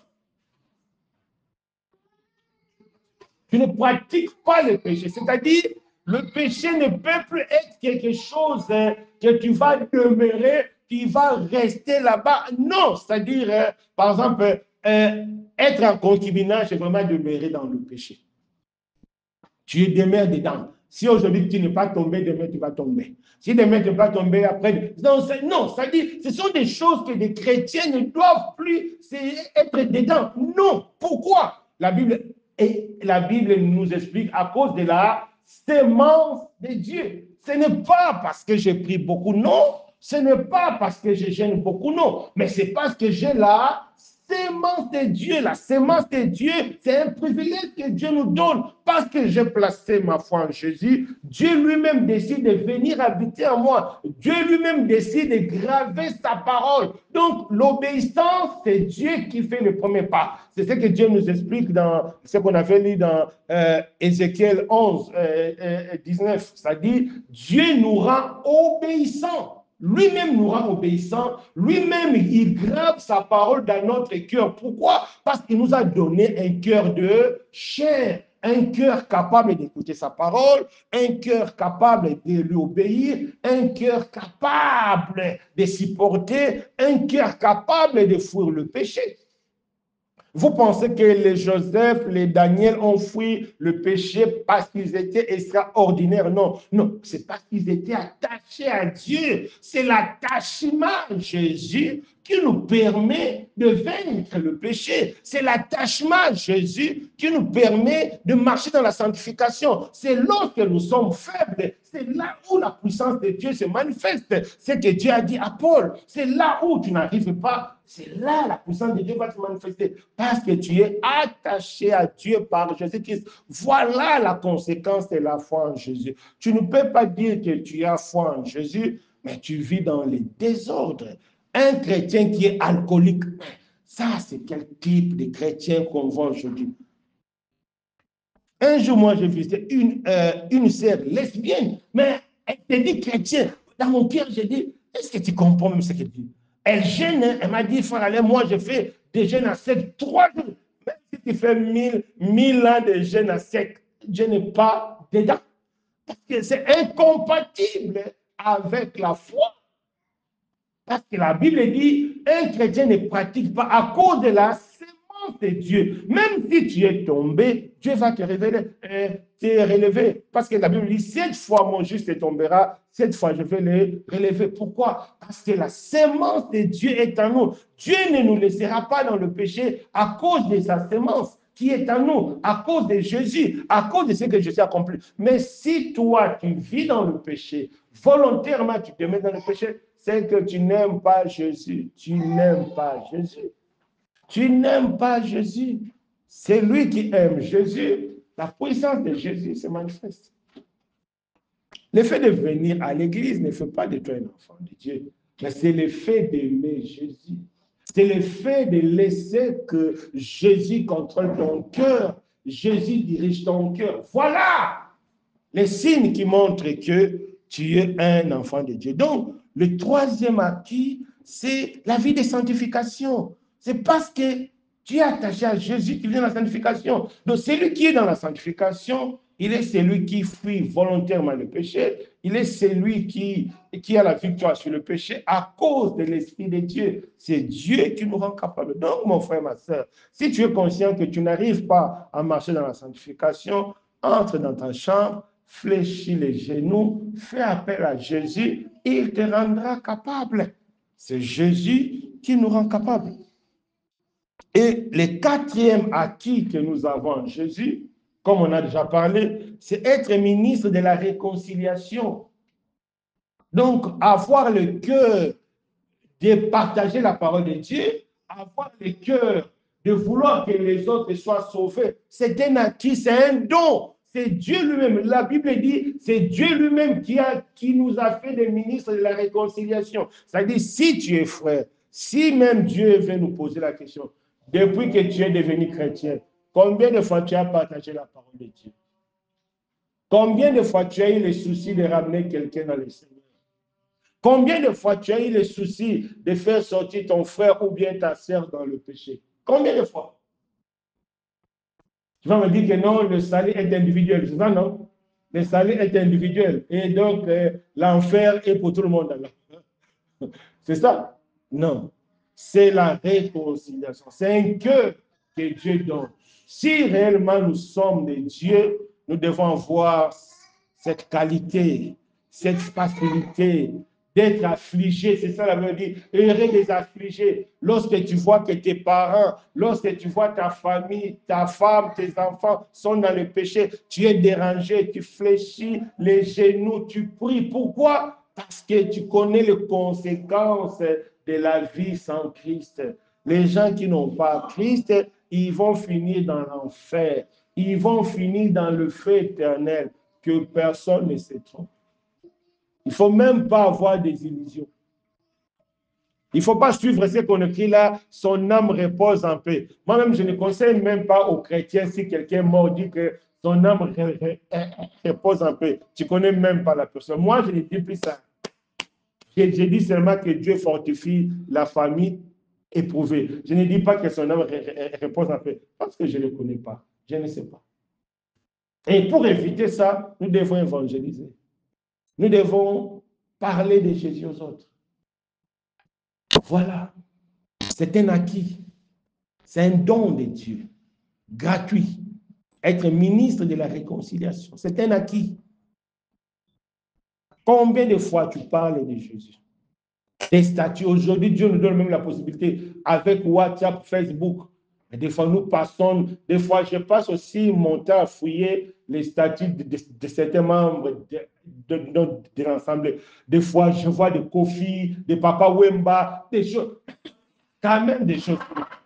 tu ne pratiques pas le péché. C'est-à-dire, le péché ne peut plus être quelque chose que tu vas demeurer, qui va rester là-bas. Non, c'est-à-dire, par exemple, être en concubinage, c'est vraiment demeurer dans le péché. Tu demeures dedans. Si aujourd'hui tu n'es pas tombé, demain tu vas tomber. Si demain tu ne vas pas tomber, après... Non, c'est-à-dire, ce sont des choses que les chrétiens ne doivent plus être dedans. Non, pourquoi? La Bible nous explique à cause de la sémence de Dieu. Ce n'est pas parce que j'ai pris beaucoup, non. Ce n'est pas parce que je gêne beaucoup, non. Mais c'est parce que j'ai la sémence de Dieu. La sémence de Dieu, c'est un privilège que Dieu nous donne. Parce que j'ai placé ma foi en Jésus, Dieu lui-même décide de venir habiter en moi. Dieu lui-même décide de graver sa parole. Donc, l'obéissance, c'est Dieu qui fait le premier pas. C'est ce que Dieu nous explique dans ce qu'on avait lu dans Ézéchiel 11, 19. Ça dit, Dieu nous rend obéissants. Lui-même nous rend obéissants. Lui-même, il grave sa parole dans notre cœur. Pourquoi? Parce qu'il nous a donné un cœur de chair. Un cœur capable d'écouter sa parole, un cœur capable de lui obéir, un cœur capable de supporter, un cœur capable de fuir le péché. Vous pensez que les Joseph, les Daniel ont fui le péché parce qu'ils étaient extraordinaires? Non, non, c'est parce qu'ils étaient attachés à Dieu. C'est l'attachement à Jésus qui nous permet de vaincre le péché. C'est l'attachement à Jésus qui nous permet de marcher dans la sanctification. C'est lorsque nous sommes faibles, c'est là où la puissance de Dieu se manifeste. C'est que Dieu a dit à Paul, c'est là où tu n'arrives pas, c'est là la puissance de Dieu va se manifester. parce que tu es attaché à Dieu par Jésus-Christ. Voilà la conséquence de la foi en Jésus. Tu ne peux pas dire que tu as foi en Jésus, mais tu vis dans les désordres. Un chrétien qui est alcoolique, ça, c'est quel type de chrétien qu'on voit aujourd'hui? Un jour, moi, j'ai visité une sœur lesbienne, mais elle te dit chrétien. Dans mon cœur, j'ai dit, est-ce que tu comprends même ce qu'elle dit? Elle gêne, hein? Elle m'a dit, frère, moi, je fais des jeûnes à sec 3 jours. Même si tu fais 1000 ans de jeûne à sec, je n'ai pas dedans. Parce que c'est incompatible avec la foi. Parce que la Bible dit, un chrétien ne pratique pas à cause de la sémence de Dieu. Même si tu es tombé, Dieu va te révéler, te relever. Parce que la Bible dit, 7 fois mon juste tombera, 7 fois je vais le relever. Pourquoi? Parce que la sémence de Dieu est en nous. Dieu ne nous laissera pas dans le péché à cause de sa sémence qui est en nous, à cause de Jésus, à cause de ce que Jésus a accompli. Mais si toi, tu vis dans le péché, volontairement, tu te mets dans le péché, c'est que tu n'aimes pas Jésus. Tu n'aimes pas Jésus. Tu n'aimes pas Jésus. C'est lui qui aime Jésus. La puissance de Jésus se manifeste. Le fait de venir à l'église ne fait pas de toi un enfant de Dieu, mais c'est le fait d'aimer Jésus. C'est le fait de laisser que Jésus contrôle ton cœur. Jésus dirige ton cœur. Voilà les signes qui montrent que tu es un enfant de Dieu. Donc, le troisième acquis, c'est la vie de sanctification. C'est parce que tu es attaché à Jésus qui vient dans la sanctification. Donc, celui qui est dans la sanctification, il est celui qui fuit volontairement le péché. Il est celui qui a la victoire sur le péché à cause de l'Esprit de Dieu. C'est Dieu qui nous rend capable. Donc, mon frère, ma soeur, si tu es conscient que tu n'arrives pas à marcher dans la sanctification, entre dans ta chambre, fléchis les genoux, fais appel à Jésus, il te rendra capable. C'est Jésus qui nous rend capable. Et le quatrième acquis que nous avons en Jésus, comme on a déjà parlé, c'est être ministre de la réconciliation. Donc, avoir le cœur de partager la parole de Dieu, avoir le cœur de vouloir que les autres soient sauvés, c'est un acquis, c'est un don. C'est Dieu lui-même. La Bible dit, c'est Dieu lui-même qui nous a fait des ministres de la réconciliation. C'est-à-dire, si tu es frère, si même Dieu veut nous poser la question, depuis que tu es devenu chrétien, combien de fois tu as partagé la parole de Dieu? Combien de fois tu as eu le souci de ramener quelqu'un dans le Seigneur? Combien de fois tu as eu le souci de faire sortir ton frère ou bien ta sœur dans le péché? Combien de fois? Tu vas me dire que non, le salut est individuel. C'est ça, non? Le salut est individuel. Et donc, l'enfer est pour tout le monde. C'est ça? Non. C'est la réconciliation. C'est un cœur que Dieu donne. Si réellement nous sommes de Dieu, nous devons avoir cette qualité, cette facilité d'être affligé. C'est ça la Bible dit. Heureux des affligés. Lorsque tu vois que tes parents, lorsque tu vois ta famille, ta femme, tes enfants sont dans le péché, tu es dérangé, tu fléchis les genoux, tu pries. Pourquoi? Parce que tu connais les conséquences de la vie sans Christ. Les gens qui n'ont pas Christ, ils vont finir dans l'enfer. Ils vont finir dans le feu éternel que personne ne se trompe. Il ne faut même pas avoir des illusions. Il ne faut pas suivre ce qu'on écrit là, son âme repose en paix. Moi-même, je ne conseille même pas aux chrétiens, si quelqu'un m'a dit que son âme repose en paix. Tu ne connais même pas la personne. Moi, je ne dis plus ça. J'ai dit seulement que Dieu fortifie la famille éprouvée. Je ne dis pas que son âme repose en paix, parce que je ne le connais pas. Je ne sais pas. Et pour éviter ça, nous devons évangéliser. Nous devons parler de Jésus aux autres. Voilà. C'est un acquis. C'est un don de Dieu. Gratuit. Être ministre de la réconciliation. C'est un acquis. Combien de fois tu parles de Jésus? Des statuts. Aujourd'hui, Dieu nous donne même la possibilité avec WhatsApp, Facebook. Des fois, nous passons, des fois, je passe aussi mon temps à fouiller les statuts de certains membres de l'Assemblée. Des fois, je vois des Kofi, des Papa Wemba, des choses. quand même des choses.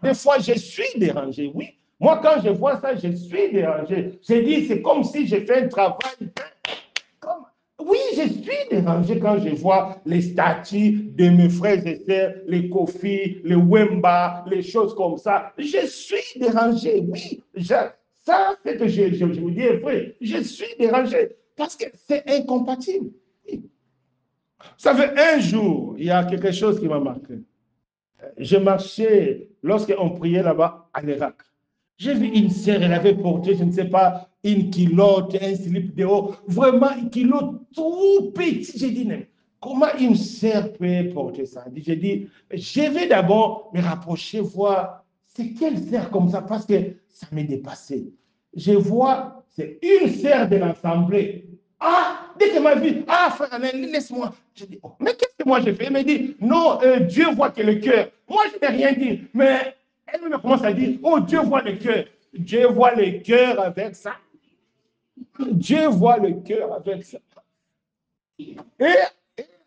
Des fois, je suis dérangé, oui. Moi, quand je vois ça, je suis dérangé. Je dis, c'est comme si j'ai fait un travail. Oui, je suis dérangé quand je vois les statues de mes frères et sœurs, les Kofi, les Wemba, les choses comme ça. Je suis dérangé, oui. Ça, c'est que je vous dis vrai. Je suis dérangé parce que c'est incompatible. Ça fait un jour, il y a quelque chose qui m'a marqué. Je marchais lorsqu'on priait là-bas à l'Irak. J'ai vu une sœur, elle avait porté, je ne sais pas, une culotte, un slip de haut, vraiment une culotte tout petit. J'ai dit, mais comment une sœur peut porter ça? J'ai dit, je vais d'abord me rapprocher, voir c'est quelle sœur comme ça, parce que ça m'est dépassé. Je vois, c'est une sœur de l'Assemblée. Ah, dès qu'elle m'a vu, ah, frère Alain, laisse-moi. Je dis, oh, mais qu'est-ce que moi j'ai fait? Elle m'a dit, non, Dieu voit que le cœur. Moi, je n'ai rien dit, mais elle me commence à dire, oh, Dieu voit le cœur. Dieu voit le cœur avec ça. Dieu voit le cœur avec ça. Et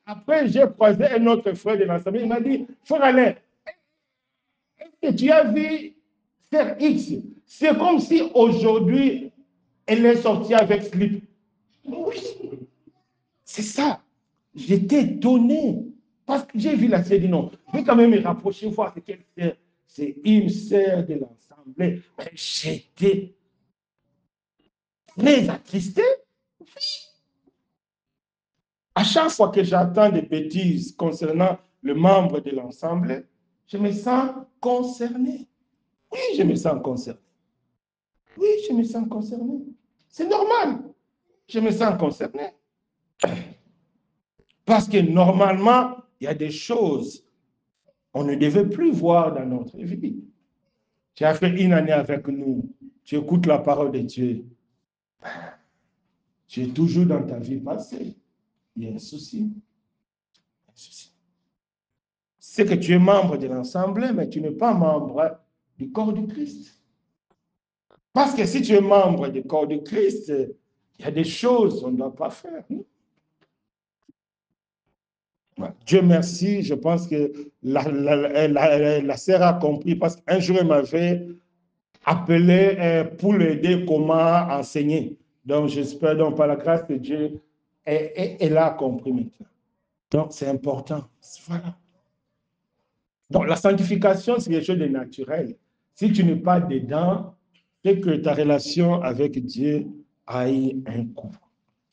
après, j'ai croisé un autre frère de l'Assemblée. Il m'a dit, frère Alain, est-ce que tu as vu Sœur X? C'est comme si aujourd'hui, elle est sortie avec slip. Oui, c'est ça. J'étais étonné. Parce que j'ai vu la sœur, dit non, je vais quand même me rapprocher, voir c'est quelle sœur. C'est une sœur de l'Assemblée. J'étais très attristé. Oui. À chaque fois que j'entends des bêtises concernant le membre de l'Assemblée, je me sens concerné. Oui, je me sens concerné. Oui, je me sens concerné. C'est normal. Je me sens concerné. Parce que normalement, il y a des choses qu'on ne devait plus voir dans notre vie. Tu as fait une année avec nous. Tu écoutes la parole de Dieu. Tu es toujours dans ta vie passée. Il y a un souci. Un souci. C'est que tu es membre de l'Assemblée, mais tu n'es pas membre du corps du Christ. Parce que si tu es membre du corps du Christ, il y a des choses qu'on ne doit pas faire. Dieu merci, je pense que la sœur a compris parce qu'un jour, elle m'avait appelé pour l'aider comment enseigner. Donc, j'espère donc par la grâce de Dieu, elle a compris maintenant. Donc, c'est important. Voilà. Donc, la sanctification, c'est quelque chose de naturel. Si tu n'es pas dedans, c'est que ta relation avec Dieu aille un coup.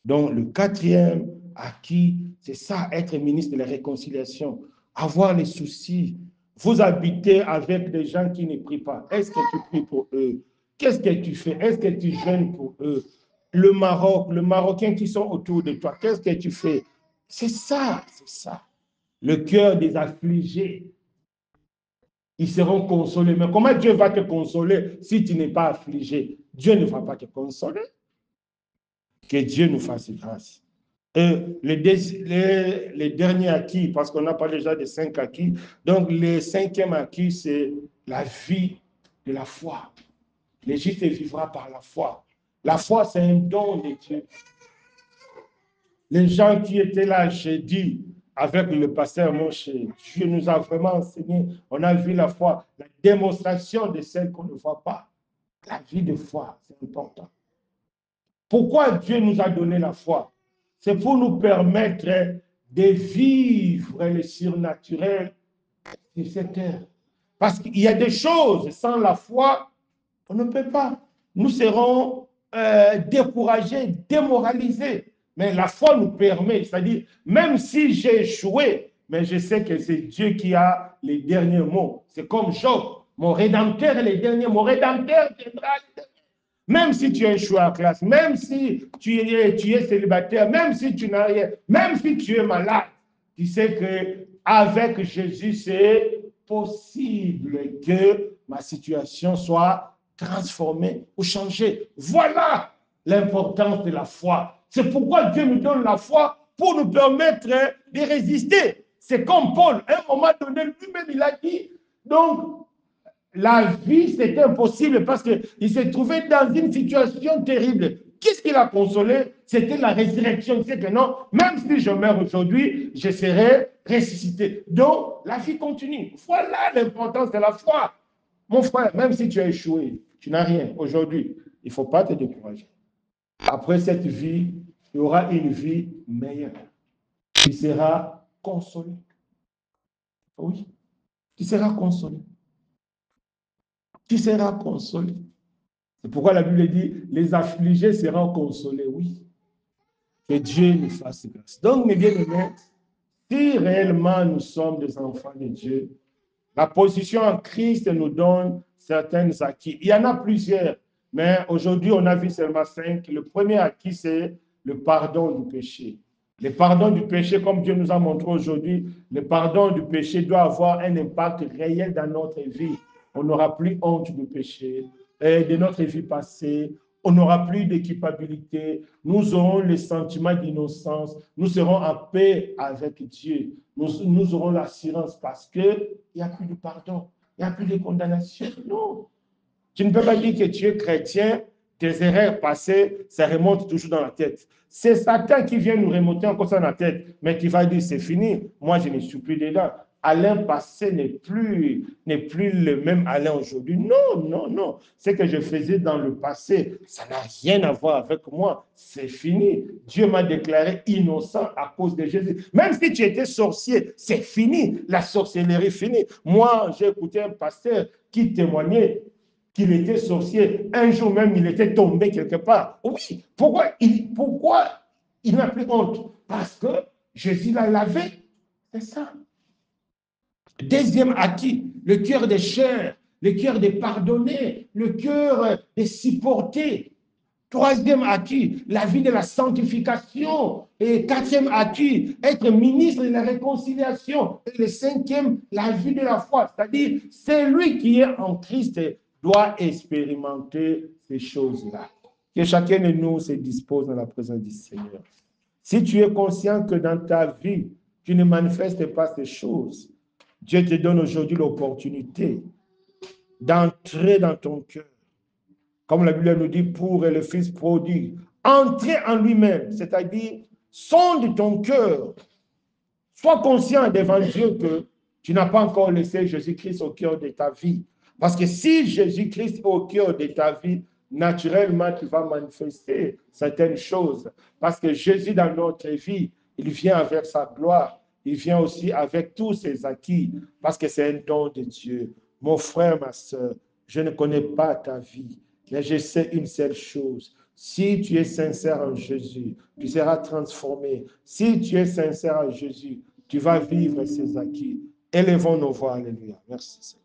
Donc, le quatrième acquis, c'est ça, être ministre de la réconciliation, avoir les soucis. Vous habitez avec des gens qui ne prient pas. Est-ce que tu pries pour eux? Qu'est-ce que tu fais? Est-ce que tu jeûnes pour eux? Le Maroc, les Marocains qui sont autour de toi, qu'est-ce que tu fais? C'est ça, c'est ça. Le cœur des affligés, ils seront consolés. Mais comment Dieu va te consoler si tu n'es pas affligé? Dieu ne va pas te consoler. Que Dieu nous fasse grâce. Et les derniers acquis, parce qu'on a parlé déjà des 5 acquis, donc le 5e acquis, c'est la vie de la foi. Le juste vivra par la foi. La foi, c'est un don de Dieu. Les gens qui étaient là jeudi avec le pasteur Moshe, Dieu nous a vraiment enseigné. On a vu la foi, la démonstration de celle qu'on ne voit pas. La vie de foi, c'est important. Pourquoi Dieu nous a donné la foi? C'est pour nous permettre de vivre le surnaturel sur cette terre. Parce qu'il y a des choses, sans la foi, on ne peut pas. Nous serons découragés, démoralisés. Mais la foi nous permet, c'est-à-dire, même si j'ai échoué, mais je sais que c'est Dieu qui a les derniers mots. C'est comme Job, mon Rédempteur est les derniers mots. Mon Rédempteur viendra les derniers. Même si tu es échoué en classe, même si tu es célibataire, même si tu n'as rien, même si tu es malade, tu sais qu'avec Jésus, c'est possible que ma situation soit transformée ou changée. Voilà l'importance de la foi. C'est pourquoi Dieu nous donne la foi pour nous permettre de résister. C'est comme Paul, à un moment donné, lui-même, il a dit, donc, la vie, c'était impossible parce qu'il s'est trouvé dans une situation terrible. Qu'est-ce qui l'a consolé? C'était la résurrection. C'est que non, même si je meurs aujourd'hui, je serai ressuscité. Donc, la vie continue. Voilà l'importance de la foi. Mon frère, même si tu as échoué, tu n'as rien aujourd'hui, il ne faut pas te décourager. Après cette vie, il y aura une vie meilleure. Tu seras consolé. Oui, tu seras consolé. Tu seras consolé. C'est pourquoi la Bible dit, les affligés seront consolés. Oui, que Dieu nous fasse grâce. Donc, mes bien-aimés, si réellement nous sommes des enfants de Dieu, la position en Christ nous donne certains acquis. Il y en a plusieurs, mais aujourd'hui, on a vu seulement 5. Le premier acquis, c'est le pardon du péché. Le pardon du péché, comme Dieu nous a montré aujourd'hui, le pardon du péché doit avoir un impact réel dans notre vie. On n'aura plus honte du péché, de notre vie passée. On n'aura plus de culpabilité. Nous aurons le sentiment d'innocence. Nous serons en paix avec Dieu. Nous aurons l'assurance parce qu'il n'y a plus de pardon. Il n'y a plus de condamnation. Non. Tu ne peux pas dire que tu es chrétien, tes erreurs passées, ça remonte toujours dans la tête. C'est Satan qui vient nous remonter encore ça dans la tête. Mais tu vas dire, c'est fini. Moi, je ne suis plus dedans. Alain passé n'est plus le même Alain aujourd'hui. Non, non, non. Ce que je faisais dans le passé, ça n'a rien à voir avec moi. C'est fini. Dieu m'a déclaré innocent à cause de Jésus. Même si tu étais sorcier, c'est fini. La sorcellerie est finie. Moi, j'ai écouté un pasteur qui témoignait qu'il était sorcier. Un jour même, il était tombé quelque part. Oui, pourquoi il n'a plus honte? Parce que Jésus l'a lavé. C'est ça. Deuxième acquis, le cœur des chair, le cœur des pardonnés, le cœur des supportés. Troisième acquis, la vie de la sanctification. Et quatrième acquis, être ministre de la réconciliation. Et le cinquième, la vie de la foi. C'est-à-dire, celui qui est en Christ doit expérimenter ces choses-là. Que chacun de nous se dispose dans la présence du Seigneur. Si tu es conscient que dans ta vie, tu ne manifestes pas ces choses, Dieu te donne aujourd'hui l'opportunité d'entrer dans ton cœur. Comme la Bible nous dit pour le Fils prodigue, entrer en lui-même, c'est-à-dire sonde ton cœur. Sois conscient devant Dieu que tu n'as pas encore laissé Jésus-Christ au cœur de ta vie. Parce que si Jésus-Christ est au cœur de ta vie, naturellement, tu vas manifester certaines choses. Parce que Jésus, dans notre vie, il vient avec sa gloire. Il vient aussi avec tous ses acquis. Parce que c'est un don de Dieu. Mon frère, ma soeur, je ne connais pas ta vie, mais je sais une seule chose. Si tu es sincère en Jésus, tu seras transformé. Si tu es sincère en Jésus, tu vas vivre ces acquis. Élevons nos voix. Alléluia. Merci.